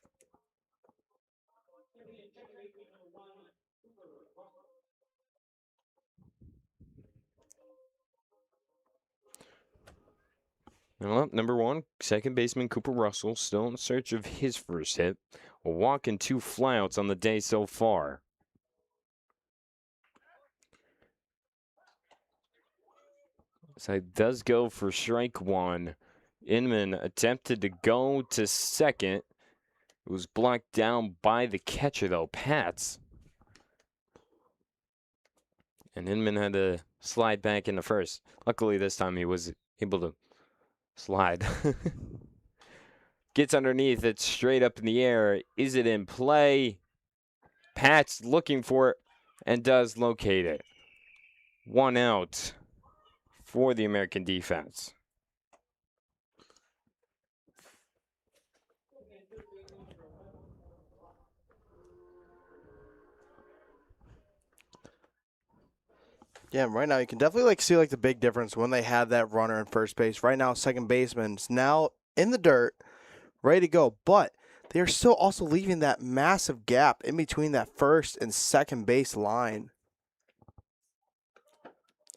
Well, number 1, second baseman Cooper Russell, still in search of his first hit. A walk and 2 flyouts on the day so far. So it does go for strike 1. Inman attempted to go to second. It was blocked down by the catcher, though, Pats. And Inman had to slide back into first. Luckily, this time he was able to slide. Gets underneath it, straight up in the air. Is it in play? Pat's looking for it and does locate it. 1 out for the American defense. Yeah, right now you can definitely see the big difference when they have that runner in first base. Right now, second baseman's now in the dirt, ready to go, but they are still also leaving that massive gap in between that first and second base line.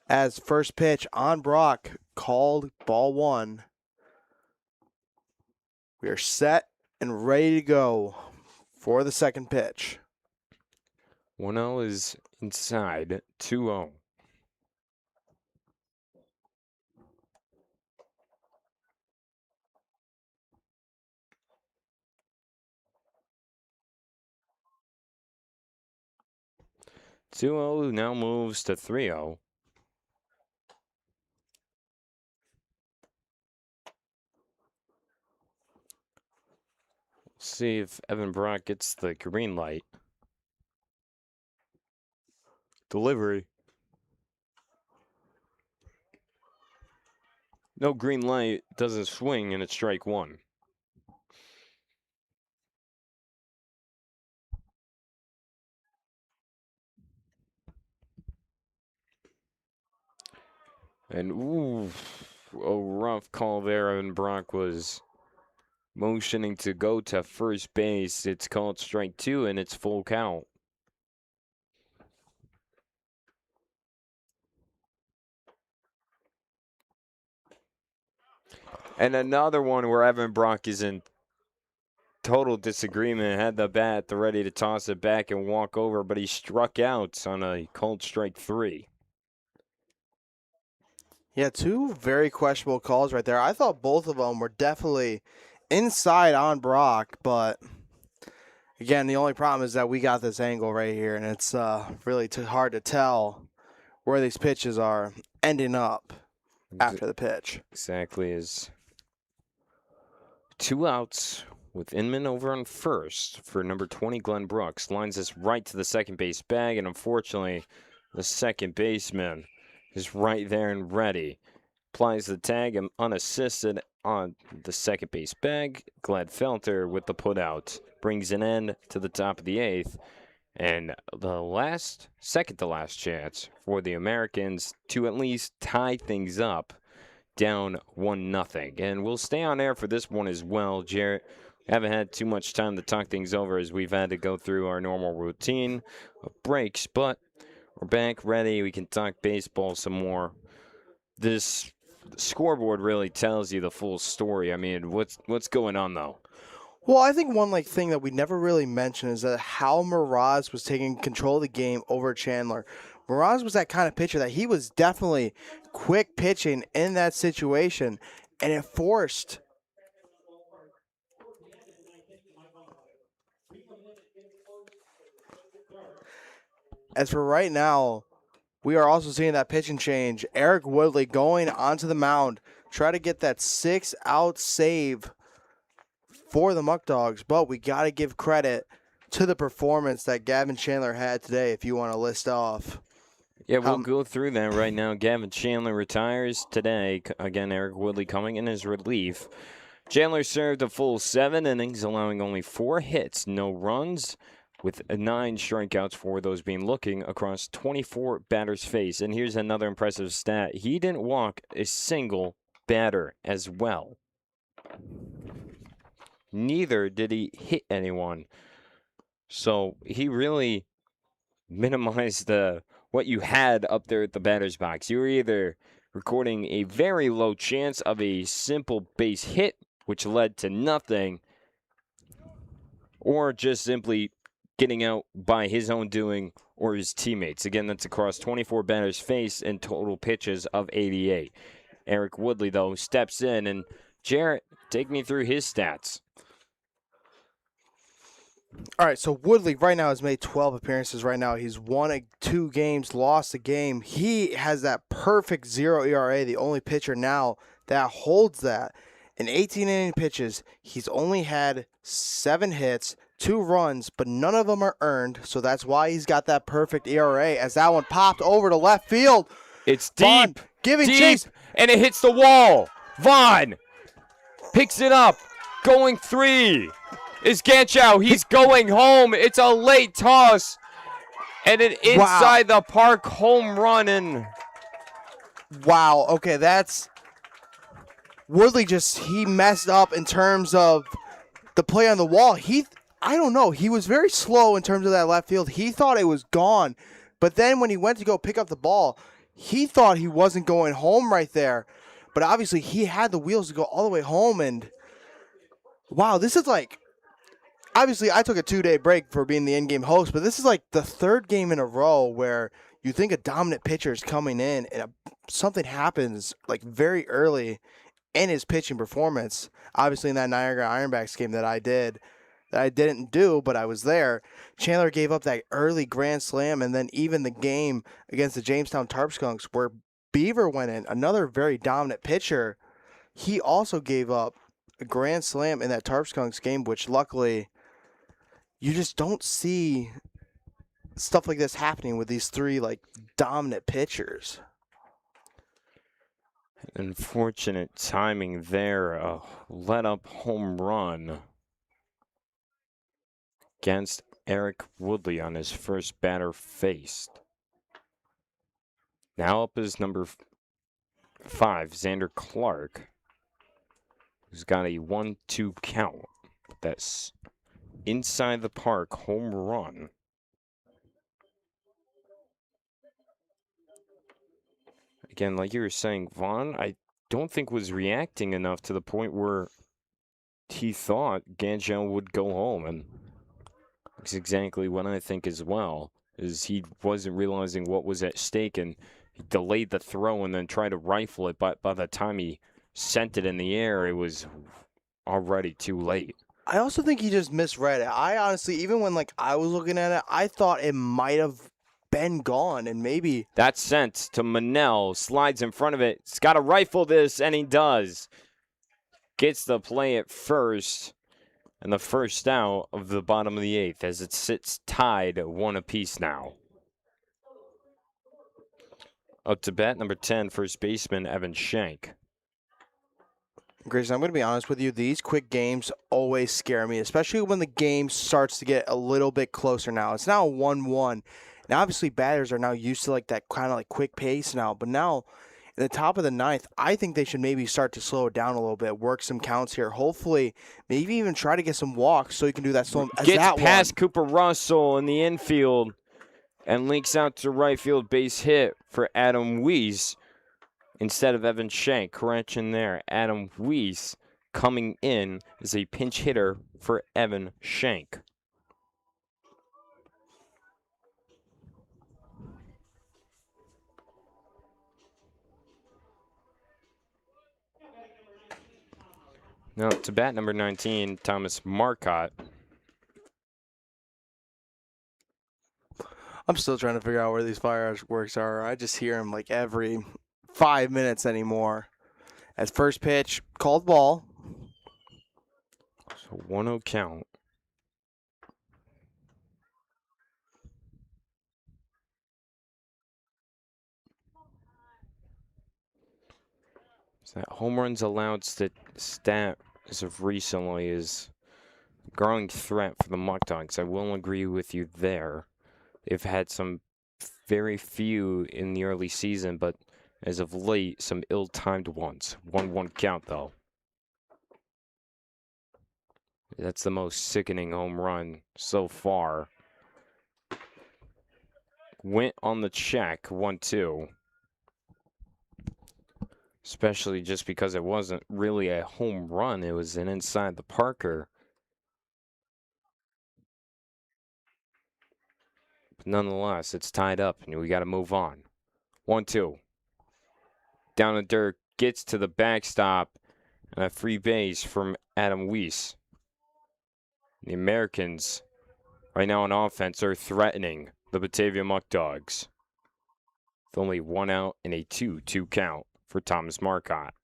As first pitch on Brock, called ball 1. We are set and ready to go for the second pitch. 1-0 is inside, 2-0. Now moves to 3-0. See if Evan Brock gets the green light. Delivery. No green light, doesn't swing, and it's strike 1. And ooh, a rough call there. Evan Brock was motioning to go to first base. It's called strike 2, and it's full count. And another one where Evan Brock is in total disagreement. Had the bat ready to toss it back and walk over, but he struck out on a cold strike 3. Yeah, two very questionable calls right there. I thought both of them were definitely inside on Brock, but again, the only problem is that we got this angle right here, and it's really too hard to tell where these pitches are ending up after the pitch. Exactly, is 2 outs with Inman over on first for number 20, Glenn Brooks. Lines this right to the second base bag, and unfortunately, the second baseman is right there and ready. Applies the tag and unassisted on the second base bag. Gladfelter with the putout brings an end to the top of the 8th. And the second to last chance for the Americans to at least tie things up, down 1-0. And we'll stay on air for this one as well, Jarrett. We haven't had too much time to talk things over as we've had to go through our normal routine of breaks, but we're back ready. We can talk baseball some more. This scoreboard really tells you the full story. I mean, what's going on though? Well, I think one thing that we never really mentioned is that how Miraz was taking control of the game over Chandler. Miraz was that kind of pitcher that he was definitely quick pitching in that situation, and it forced as for right now, we are also seeing that pitching change. Eric Woodley going onto the mound, try to get that 6-out save for the Muckdogs, but we got to give credit to the performance that Gavin Chandler had today if you want to list off. Yeah, we'll go through that right now. Gavin Chandler retires today. Again, Eric Woodley coming in as relief. Chandler served a full 7 innings, allowing only 4 hits, no runs, with 9 strikeouts, for those being looking across 24 batters faced. And here's another impressive stat. He didn't walk a single batter as well. Neither did he hit anyone. So he really minimized what you had up there at the batter's box. You were either recording a very low chance of a simple base hit, which led to nothing, or just simply getting out by his own doing or his teammates. Again, that's across 24 batters faced and total pitches of 88. Eric Woodley, though, steps in. And Jarrett, take me through his stats. All right, so Woodley right now has made 12 appearances right now. He's won 2 games, lost a game. He has that perfect 0 ERA, the only pitcher now that holds that. In 18 inning pitches, he's only had 7 hits, 2 runs, but none of them are earned, so that's why he's got that perfect ERA as that one popped over to left field. It's Vaughn deep, giving chase, and it hits the wall. Vaughn picks it up, going 3. Is Ganchow. He's going home. It's a late toss. And an inside the park home run. And wow, okay, that's Woodley he messed up in terms of the play on the wall. I don't know, he was very slow in terms of that left field. He thought it was gone. But then when he went to go pick up the ball, he thought he wasn't going home right there. But obviously he had the wheels to go all the way home. And wow, this is obviously, I took a 2-day break for being the in-game host, but this is the 3rd game in a row where you think a dominant pitcher is coming in and something happens very early in his pitching performance. Obviously, in that Niagara Ironbacks game that I didn't do, but I was there. Chandler gave up that early grand slam, and then even the game against the Jamestown Tarpskunks where Beaver went in, another very dominant pitcher. He also gave up a grand slam in that Tarpskunks game, which luckily you just don't see stuff like this happening with these 3 dominant pitchers. unfortunate timing there. A let-up home run against Eric Woodley on his first batter faced. Now up is number 5, Xander Clark, who's got a 1-2 count. That's inside the park home run. Again, like you were saying, Vaughn, I don't think was reacting enough to the point where he thought Gangel would go home, and that's exactly what I think as well, is he wasn't realizing what was at stake, and he delayed the throw and then tried to rifle it, but by the time he sent it in the air, it was already too late. I also think he just misread it. I honestly, even when I was looking at it, I thought it might have been gone, and maybe That's sent to Manel, slides in front of it. He's got to rifle this, and he does. Gets the play at first, and the first out of the bottom of the 8th as it sits tied 1 apiece now. Up to bat number 10, first baseman Evan Shank. Grayson, I'm going to be honest with you. These quick games always scare me, especially when the game starts to get a little bit closer now. It's now 1-1. Now, obviously, batters are now used to that kind of quick pace now. But now, in the top of the 9th, I think they should maybe start to slow it down a little bit, work some counts here. Hopefully, maybe even try to get some walks so you can do that. So Gets past Cooper Russell in the infield and links out to right field, base hit for Adam Weiss instead of Evan Shank. Correction there. Adam Weiss coming in as a pinch hitter for Evan Shank. Now to bat number 19, Thomas Marcotte. I'm still trying to figure out where these fireworks are. I just hear them every 5 minutes anymore. As first pitch, called ball. So 1-0 count. So that home runs allowed stat as of recently is a growing threat for the Muckdogs. I will agree with you there. They've had some very few in the early season, but as of late, some ill-timed ones. 1-1 count, though. That's the most sickening home run so far. Went on the check, 1-2. Especially just because it wasn't really a home run. It was an inside the Parker. But nonetheless, it's tied up, and we got to move on. 1-2. Down the dirt, gets to the backstop, and a free base from Adam Weiss. The Americans, right now on offense, are threatening the Batavia Muckdogs. With only 1 out and a 2-2 count for Thomas Marcotte.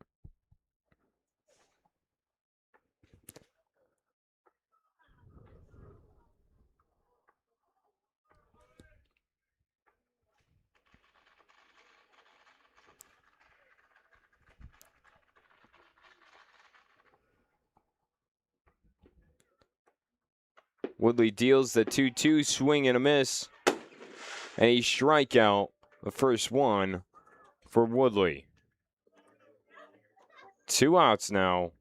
Woodley deals the 2-2, swing and a miss. And a strikeout, the first one for Woodley. 2 outs now.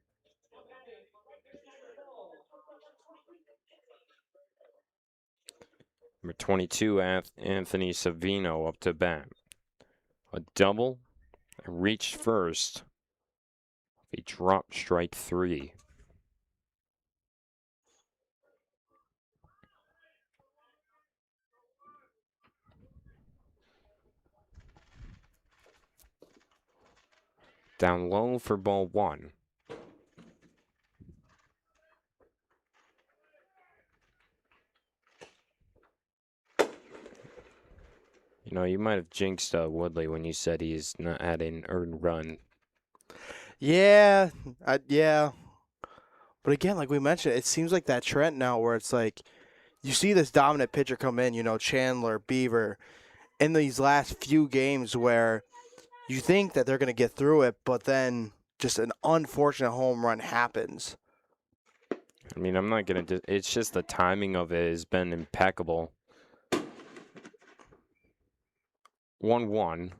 Number 22, Anthony Savino up to bat. A double, and reached first. He dropped strike 3. Down low for ball 1. You know, you might have jinxed Woodley when you said he's not had an earned run. Yeah, yeah. But again, like we mentioned, it seems like that trend now where it's you see this dominant pitcher come in, Chandler, Beaver, in these last few games where you think that they're going to get through it, but then just an unfortunate home run happens. I mean, I'm not going to... It's just the timing of it has been impeccable. 1-1.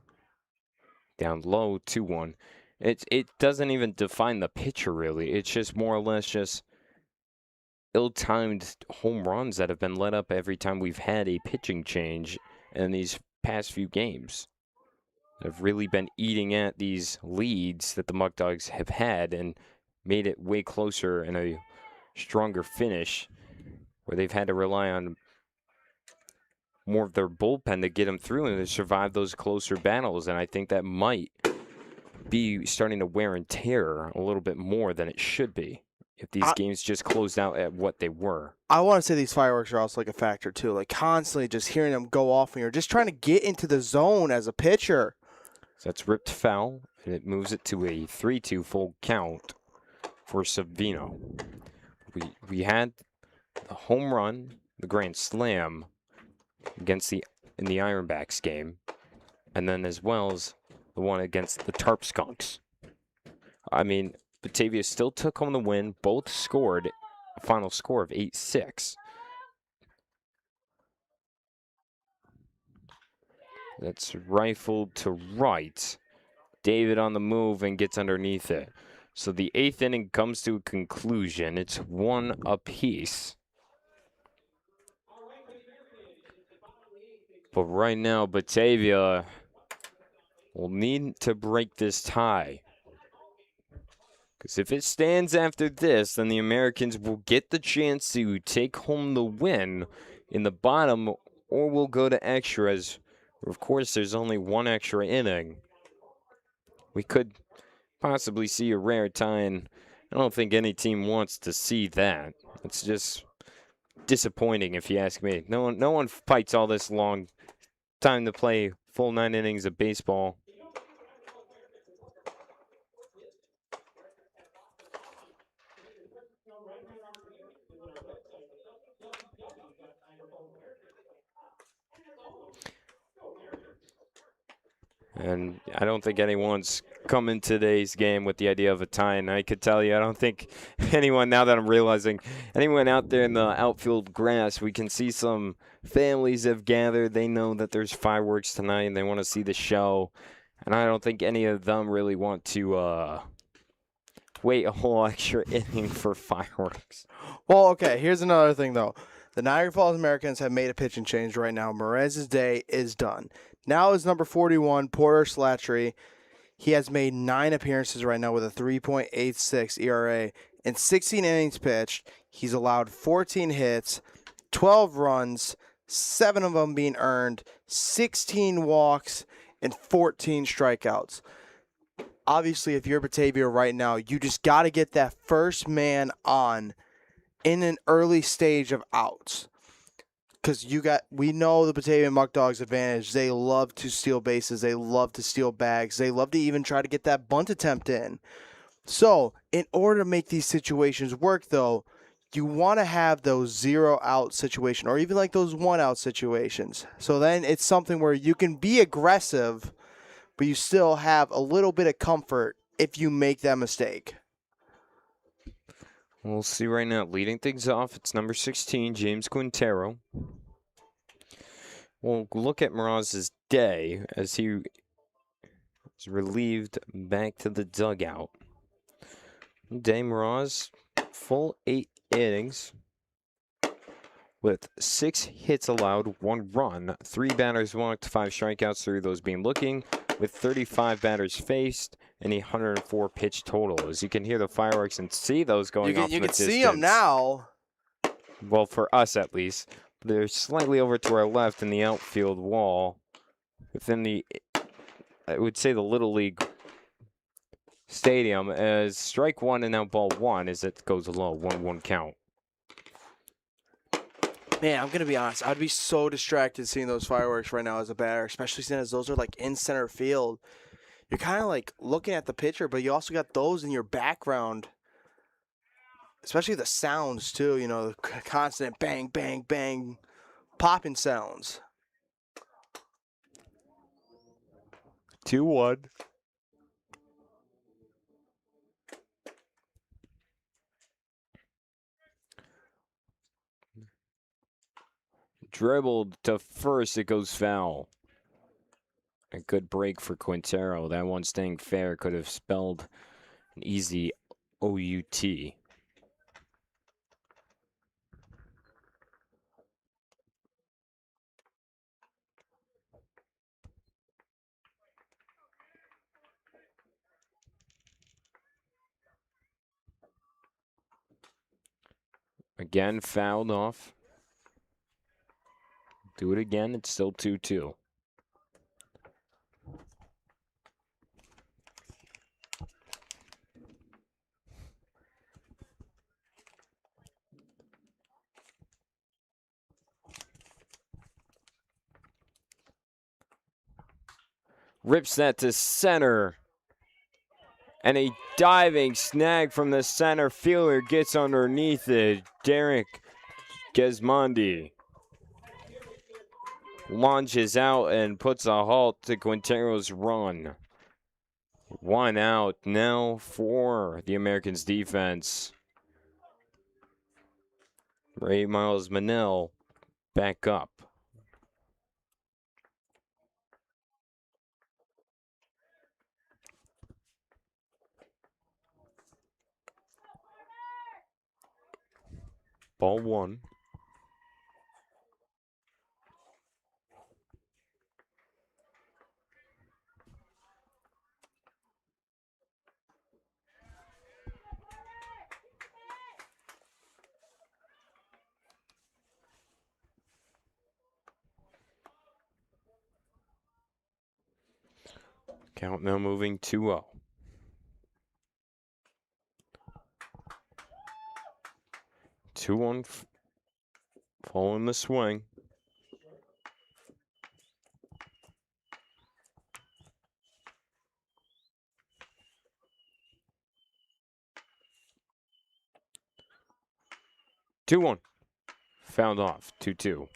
Down low, 2-1. It doesn't even define the pitcher, really. It's just more or less just ill-timed home runs that have been let up every time we've had a pitching change in these past few games. have really been eating at these leads that the Muckdogs have had and made it way closer and a stronger finish, where they've had to rely on more of their bullpen to get them through and to survive those closer battles. And I think that might be starting to wear and tear a little bit more than it should be if these games just closed out at what they were. I want to say these fireworks are also like a factor too. Like constantly just hearing them go off when you're just trying to get into the zone as a pitcher. So that's ripped foul, and it moves it to a 3-2 full count for Savino. We had the home run, the grand slam against in the Ironbacks game, and then as well as the one against the Tarp Skunks. I mean, Batavia still took home the win. Both scored a final score of 8-6. That's rifled to right. David on the move and gets underneath it. So the 8th inning comes to a conclusion. It's 1 apiece. But right now, Batavia will need to break this tie. Because if it stands after this, then the Americans will get the chance to take home the win in the bottom, or will go to extras. Of course, there's only 1 extra inning. We could possibly see a rare tie, and I don't think any team wants to see that. It's just disappointing, if you ask me. No one fights all this long time to play full 9 innings of baseball. And I don't think anyone's come in today's game with the idea of a tie. And I could tell you, I don't think anyone, now that I'm realizing, anyone out there in the outfield grass, we can see some families have gathered. They know that there's fireworks tonight and they want to see the show. And I don't think any of them really want to wait a whole extra inning for fireworks. Well, okay, here's another thing, though. The Niagara Falls Americans have made a pitching change right now. Merez's day is done. Now is number 41, Porter Slattery. He has made 9 appearances right now with a 3.86 ERA. In 16 innings pitched, he's allowed 14 hits, 12 runs, 7 of them being earned, 16 walks, and 14 strikeouts. Obviously, if you're Batavia right now, you just got to get that first man on in an early stage of outs. Because we know the Batavia Muckdogs advantage. They love to steal bases. They love to steal bags. They love to even try to get that bunt attempt in. So, in order to make these situations work, though, you want to have those 0-out situations, or even like those 1-out situations. So then it's something where you can be aggressive, but you still have a little bit of comfort if you make that mistake. We'll see right now. Leading things off, it's number 16, James Quintero. We'll look at Miraz's day as he is relieved back to the dugout. Day Miraz, full 8 innings with 6 hits allowed, 1 run, 3 batters walked, 5 strikeouts, 3 of those being looking, with 35 batters faced and 104 pitch total. As you can hear the fireworks and see those going off in the distance. You can see them now. Well, for us at least. They're slightly over to our left in the outfield wall. Within the, I would say, the Little League stadium, as strike 1 and now ball 1 as it goes low, 1-1 count. Man, I'm going to be honest. I'd be so distracted seeing those fireworks right now as a batter, especially since those are like in center field. You're kind of like looking at the pitcher, but you also got those in your background, especially the sounds too, the constant bang, bang, bang, popping sounds. 2-1. Dribbled to first, it goes foul. A good break for Quintero. That one staying fair could have spelled an easy OUT. Again, fouled off. Do it again. It's still 2-2. Rips that to center. And a diving snag from the center fielder gets underneath it. Derek Gesmondi launches out and puts a halt to Quintero's run. 1 out now for the Americans defense. Ray Miles Manel back up. Ball 1. Count now moving 2-0. Two on following the swing. 2-1. Fouled off. 2-2.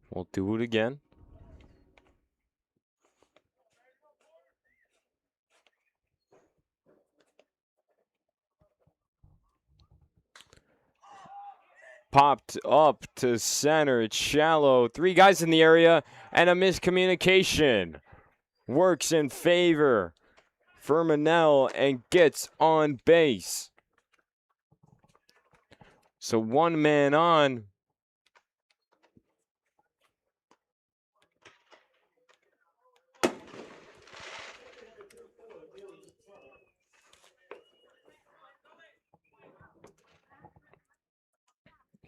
We'll do it again. Popped up to center. It's shallow. 3 guys in the area and a miscommunication. Works in favor for Manel and gets on base. So 1 man on.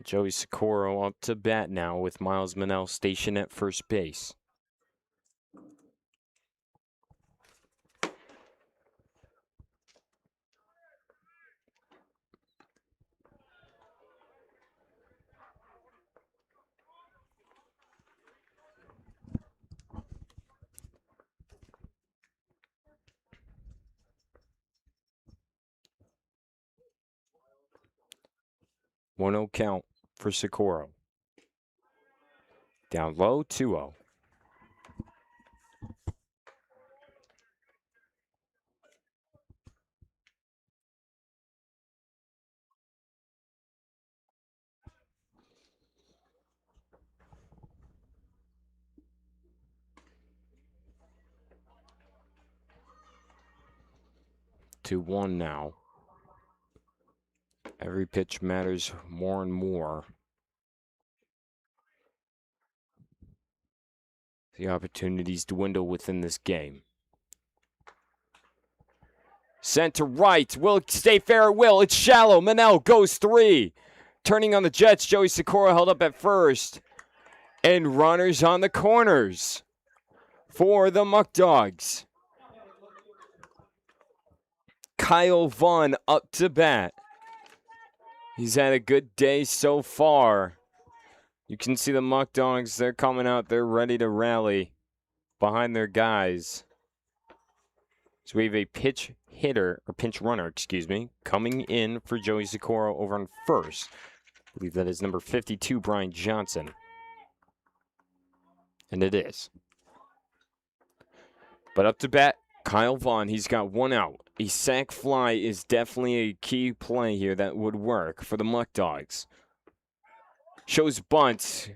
Joey Socorro up to bat now with Miles Manel stationed at first base. One 0 count for Socorro. Down low, 2-0. To 1 now. Every pitch matters more and more. The opportunities dwindle within this game. Sent to right. Will it stay fair? It will. It's shallow. Manel goes 3. Turning on the Jets. Joey Socorro held up at first. And runners on the corners for the Muckdogs. Kyle Vaughn up to bat. He's had a good day so far. You can see the Muckdogs, they're coming out. They're ready to rally behind their guys. So we have a pinch runner, coming in for Joey Socorro over on first. I believe that is number 52, Brian Johnson. And it is. But up to bat, Kyle Vaughn. He's got 1 out. a sack fly is definitely a key play here that would work for the Muckdogs. Shows bunt.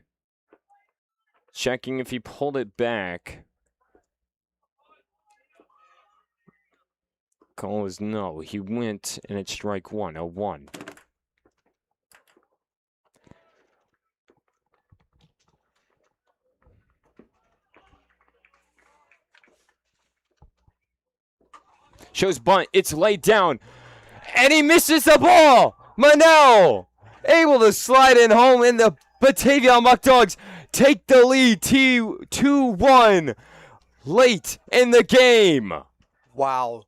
Checking if he pulled it back. Call is no. He went, and it's strike one, a 1. Shows bunt. It's laid down. And he misses the ball. Manel able to slide in home, and the Batavia Muckdogs take the lead 2-1 late in the game. Wow.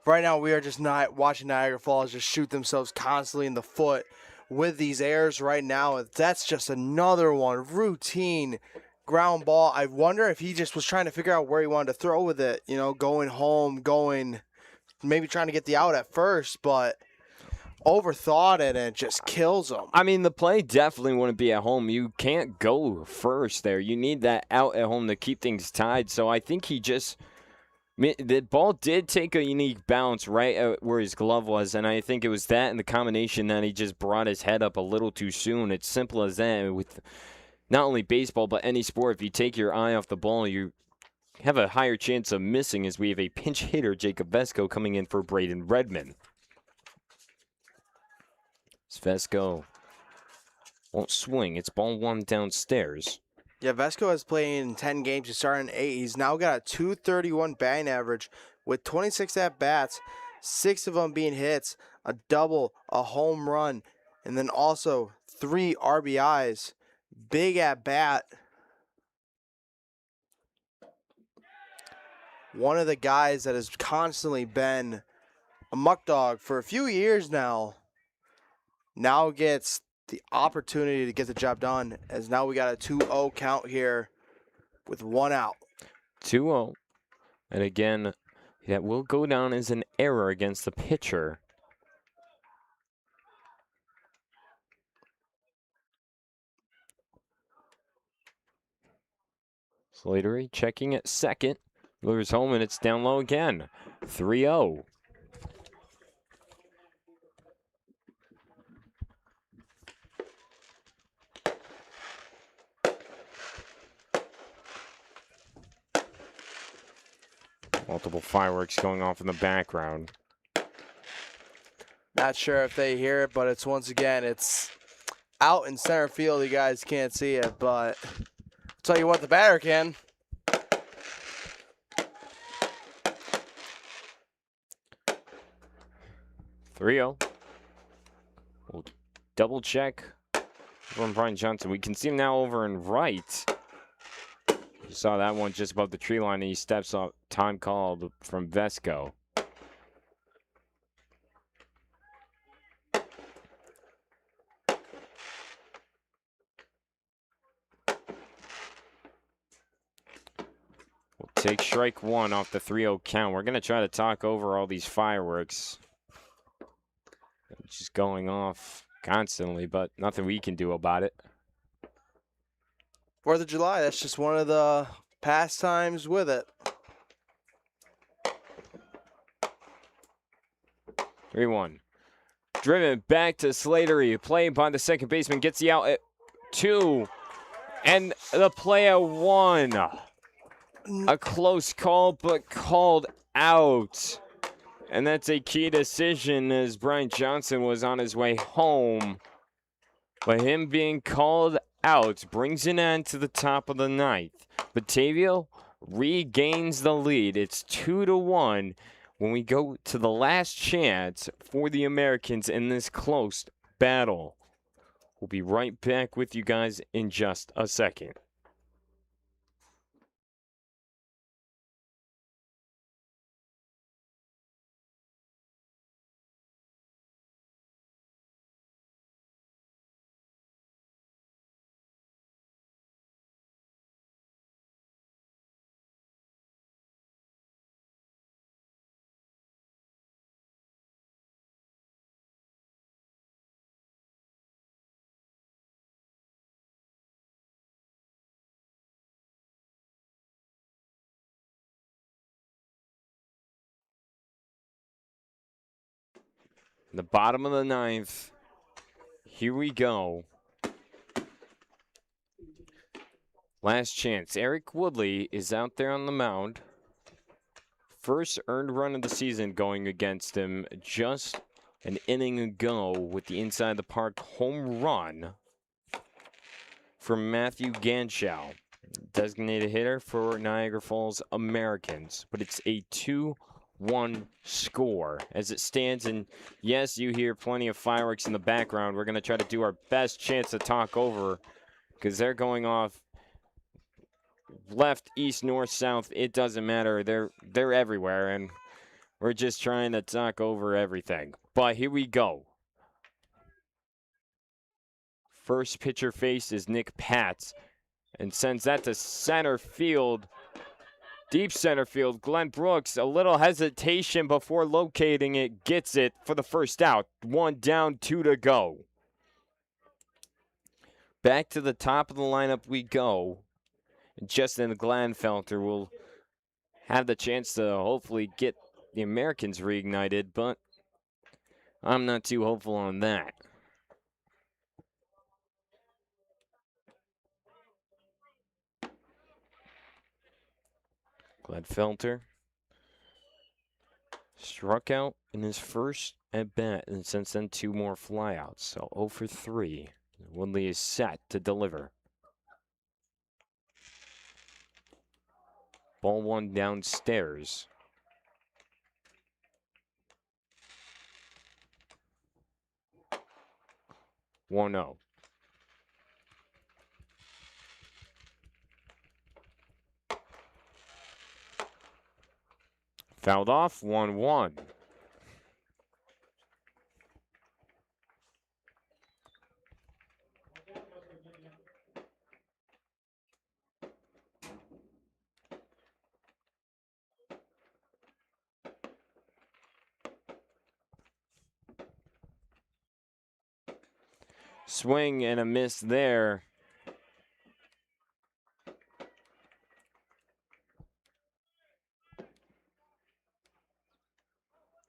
Right now, we are just not watching Niagara Falls just shoot themselves constantly in the foot with these errors right now. That's just another one. Routine ground ball. I wonder if he just was trying to figure out where he wanted to throw with it. You know, going home, maybe trying to get the out at first, but overthought it, and it just kills him. I mean, the play definitely wouldn't be at home. You can't go first there. You need that out at home to keep things tied. So I think the ball did take a unique bounce right where his glove was, and I think it was that and the combination that he just brought his head up a little too soon. It's simple as that. With not only baseball, but any sport, if you take your eye off the ball, you have a higher chance of missing, as we have a pinch hitter, Jacob Vesco, coming in for Braden Redmond. Vesco won't swing. It's ball 1 downstairs. Yeah, Vesco has played in 10 games. He's starting 8. He's now got a .231 batting average with 26 at-bats, 6 of them being hits, a double, a home run, and then also 3 RBIs. Big at-bat. One of the guys that has constantly been a muck dog for a few years now gets the opportunity to get the job done, as now we got a 2-0 count here with 1 out. 2-0. And again, that will go down as an error against the pitcher. Slatery checking at second. Lures home, and it's down low again. 3-0. Multiple fireworks going off in the background. Not sure if they hear it, but it's out in center field. You guys can't see it, but I'll tell you what, the batter can. We'll double check from Brian Johnson. We can see him now over and right. You saw that one just above the tree line, and he steps up. Time called from Vesco. We'll take strike 1 off the 3-0 count. We're going to try to talk over all these fireworks. Just going off constantly, but nothing we can do about it. 4th of July, that's just one of the pastimes with it. 3-1. Driven back to Slatery. Play by the second baseman. Gets the out at 2. And the play at 1. A close call, but called out. And that's a key decision, as Brian Johnson was on his way home. But him being called out brings an end to the top of the 9th. Batavia regains the lead. It's 2-1 when we go to the last chance for the Americans in this close battle. We'll be right back with you guys in just a second. In the bottom of the ninth. Here we go. Last chance. Eric Woodley is out there on the mound. First earned run of the season going against him just an inning ago with the inside the park home run from Matthew Ganschow, designated hitter for Niagara Falls Americans. But it's a 2-1 score as it stands. And yes, you hear plenty of fireworks in the background. We're going to try to do our best chance to talk over because they're going off left, east, north, south. It doesn't matter. They're everywhere, and we're just trying to talk over everything. But here we go. First pitcher faced is Nick Patz and sends that to center field. Deep center field. Glenn Brooks, a little hesitation before locating it, gets it for the first out. 1 down, 2 to go. Back to the top of the lineup we go. Justin Gladfelter will have the chance to hopefully get the Americans reignited, but I'm not too hopeful on that. Gladfelter struck out in his first at bat, and since then 2 more flyouts, so 0 for 3. Woodley is set to deliver. Ball 1 downstairs. One 0. Fouled off, 1-1. Swing and a miss there.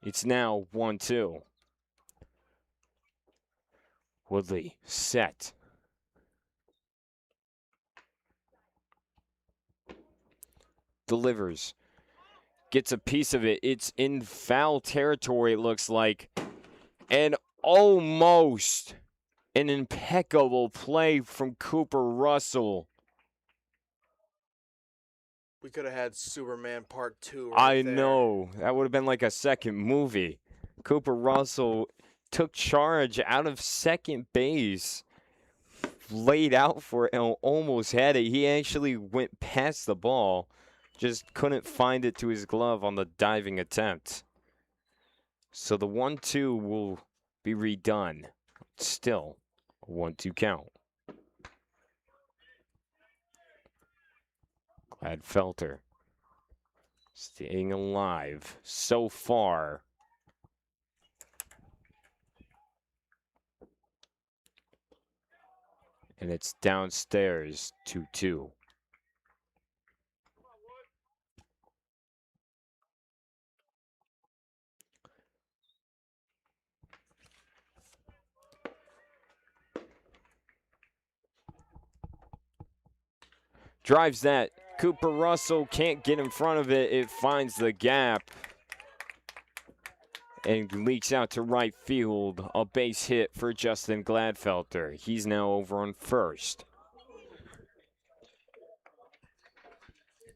It's now 1-2. Woodley set. Delivers. Gets a piece of it. It's in foul territory, it looks like. And almost an impeccable play from Cooper Russell. We could have had Superman Part 2 I know. That would have been like a second movie. Cooper Russell took charge out of second base, laid out for it, and almost had it. He actually went past the ball, just couldn't find it to his glove on the diving attempt. So the 1-2 will be redone. Still a 1-2 count. Gladfelter staying alive so far. And it's downstairs 2-2. Drives that. Cooper Russell can't get in front of it. It finds the gap and leaks out to right field. A base hit for Justin Gladfelter. He's now over on first.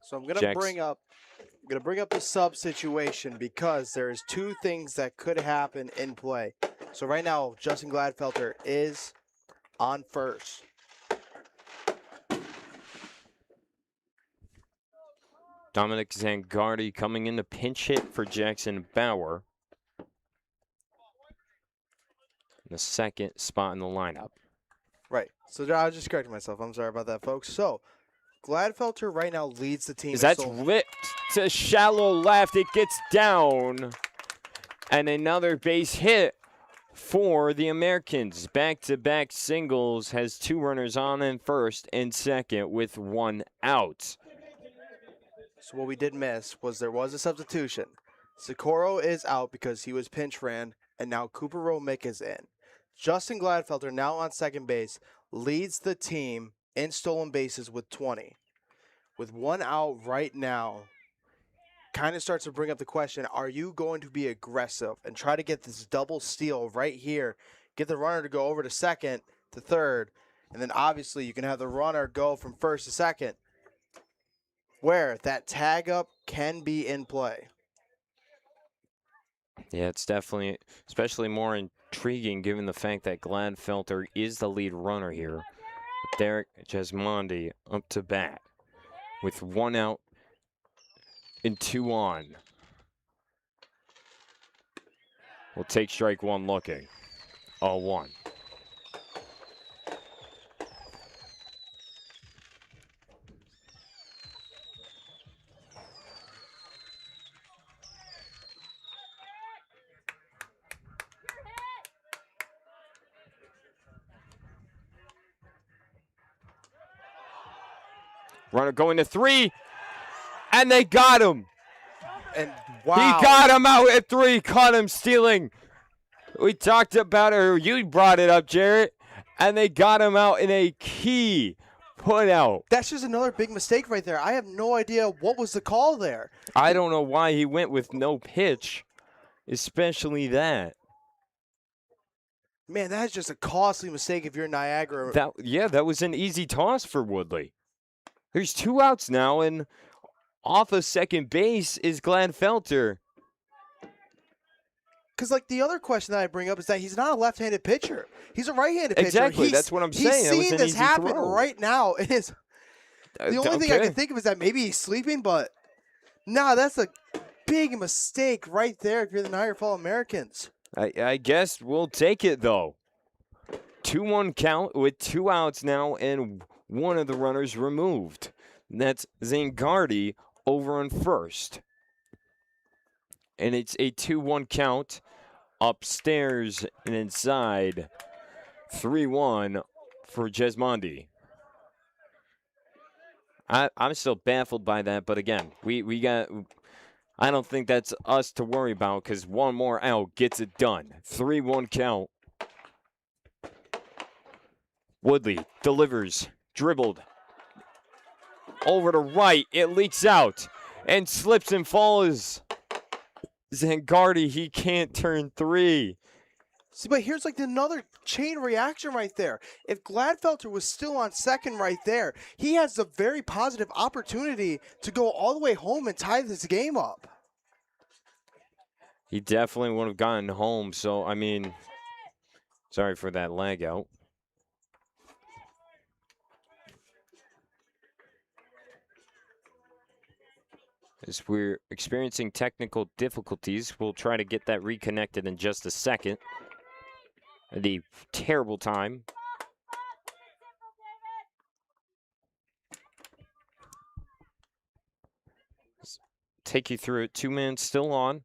So I'm gonna bring up the sub situation because there's 2 things that could happen in play. So right now, Justin Gladfelter is on first. Dominic Zangardi coming in to pinch hit for Jackson Bauer. In the second spot in the lineup. Right. So I was just correcting myself. I'm sorry about that, folks. So Gladfelter right now leads the team. That's whipped to shallow left. It gets down. And another base hit for the Americans. Back-to-back singles, has 2 runners on in first and second with 1 out. So what we did miss was there was a substitution. Socorro is out because he was pinch ran and now Cooper Romick is in. Justin Gladfelter, now on second base, leads the team in stolen bases with 20. With 1 out right now, kind of starts to bring up the question, are you going to be aggressive and try to get this double steal right here, get the runner to go over to second, to third, and then obviously you can have the runner go from first to second, where that tag up can be in play. Yeah, it's definitely, especially more intriguing given the fact that Gladfelter is the lead runner here. Derek Jesmondi up to bat with 1 out and 2 on. We'll take strike 1 looking. 0-1. Runner going to 3, and they got him. And wow. He got him out at 3, caught him stealing. We talked about it, or you brought it up, Jarrett, and they got him out in a key put out. That's just another big mistake right there. I have no idea what was the call there. I don't know why he went with no pitch, especially that. Man, that is just a costly mistake if you're Niagara. That was an easy toss for Woodley. There's 2 outs now, and off of second base is Gladfelter. Because, like, the other question that I bring up is that he's not a left-handed pitcher. He's a right-handed pitcher. Exactly, that's what I'm saying. He's seeing this happen right now. The only thing I can think of is that maybe he's sleeping, but no, that's a big mistake right there if you're the Niagara Falls Americans. I guess we'll take it, though. 2-1 count with 2 outs now and one of the runners removed. That's Zangardi over on first. And it's a 2-1 count upstairs and inside. 3-1 for Jesmondi. I'm still baffled by that, but again, we got. I don't think that's us to worry about because 1 more out gets it done. 3-1 count. Woodley delivers, dribbled over to right. It leaks out and slips and falls. Zangardi, he can't turn 3. See, but here's like another chain reaction right there. If Gladfelter was still on second right there, he has a very positive opportunity to go all the way home and tie this game up. He definitely would have gotten home. So, I mean, sorry for that lag out. As we're experiencing technical difficulties, we'll try to get that reconnected in just a second. The terrible time. Take you through it. 2 men still on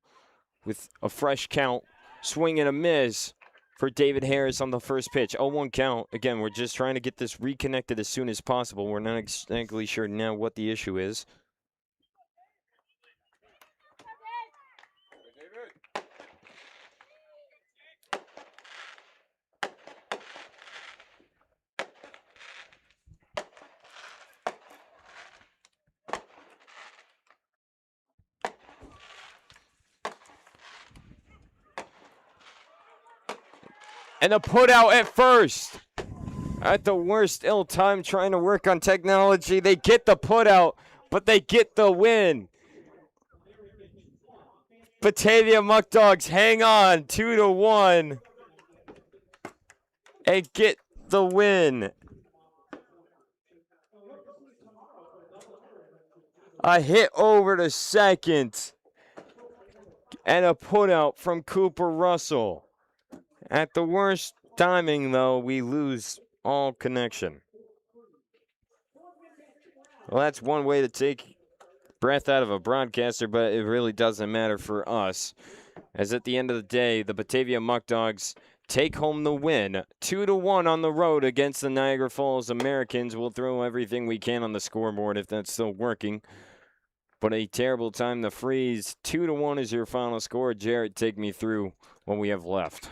with a fresh count. Swing and a miss for David Harris on the first pitch. 0-1 count. Again, we're just trying to get this reconnected as soon as possible. We're not exactly sure now what the issue is. And a put out at first. At the worst ill time trying to work on technology. They get the put out, but they get the win. Batavia Muckdogs hang on 2-1 and get the win. A hit over to second and a put out from Cooper Russell. At the worst timing, though, we lose all connection. Well, that's one way to take breath out of a broadcaster, but it really doesn't matter for us. As at the end of the day, the Batavia Muckdogs take home the win. 2-1 on the road against the Niagara Falls Americans. We'll throw everything we can on the scoreboard if that's still working. but a terrible time to freeze. 2-1 is your final score. Jarrett, take me through what we have left.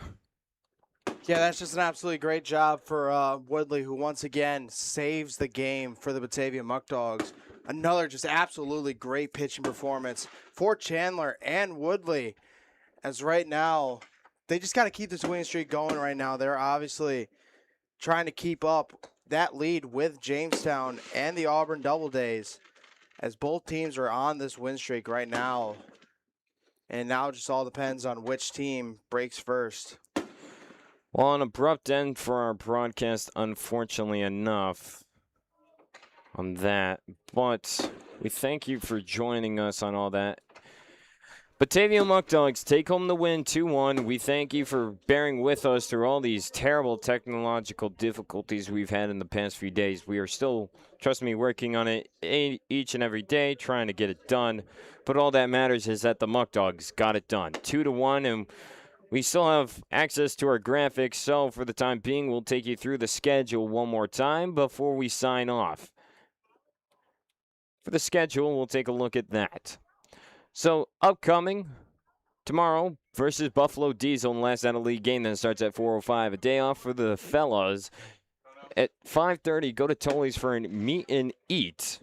Yeah, that's just an absolutely great job for Woodley, who once again saves the game for the Batavia Muckdogs. Another just absolutely great pitching performance for Chandler and Woodley, as right now they just got to keep this winning streak going right now. They're obviously trying to keep up that lead with Jamestown and the Auburn Double Days, as both teams are on this win streak right now. And now it just all depends on which team breaks first. Well, an abrupt end for our broadcast, unfortunately enough, on that. But we thank you for joining us on all that. Batavia Muckdogs take home the win 2-1. We thank you for bearing with us through all these terrible technological difficulties we've had in the past few days. We are still, trust me, working on it each and every day, trying to get it done. But all that matters is that the Muckdogs got it done. 2-1, and we still have access to our graphics. So for the time being, we'll take you through the schedule one more time before we sign off. For the schedule, we'll take a look at that. So, upcoming tomorrow versus Buffalo Diesel in the last out-of-league game that starts at 4:05. A day off for the fellas. At 5:30, go to Tully's for a meet and eat.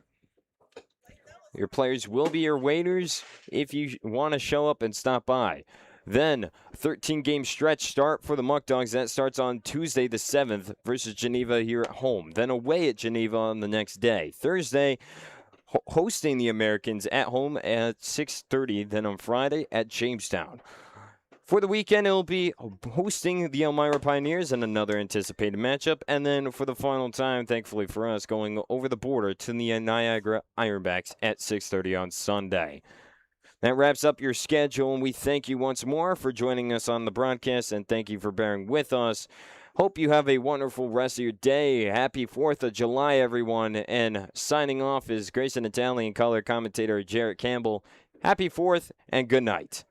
Your players will be your waiters if you want to show up and stop by. Then, 13-game stretch start for the Muckdogs. That starts on Tuesday the 7th versus Geneva here at home. Then away at Geneva on the next day. Thursday, hosting the Americans at home at 6:30, then on Friday at Jamestown. For the weekend, it'll be hosting the Elmira Pioneers in another anticipated matchup, and then for the final time, thankfully for us, going over the border to the Niagara Ironbacks at 6:30 on Sunday. That wraps up your schedule, and we thank you once more for joining us on the broadcast, and thank you for bearing with us. Hope you have a wonderful rest of your day. Happy 4th of July, everyone. And signing off is Grayson Italian color commentator Jarrett Campbell. Happy 4th and good night.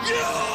You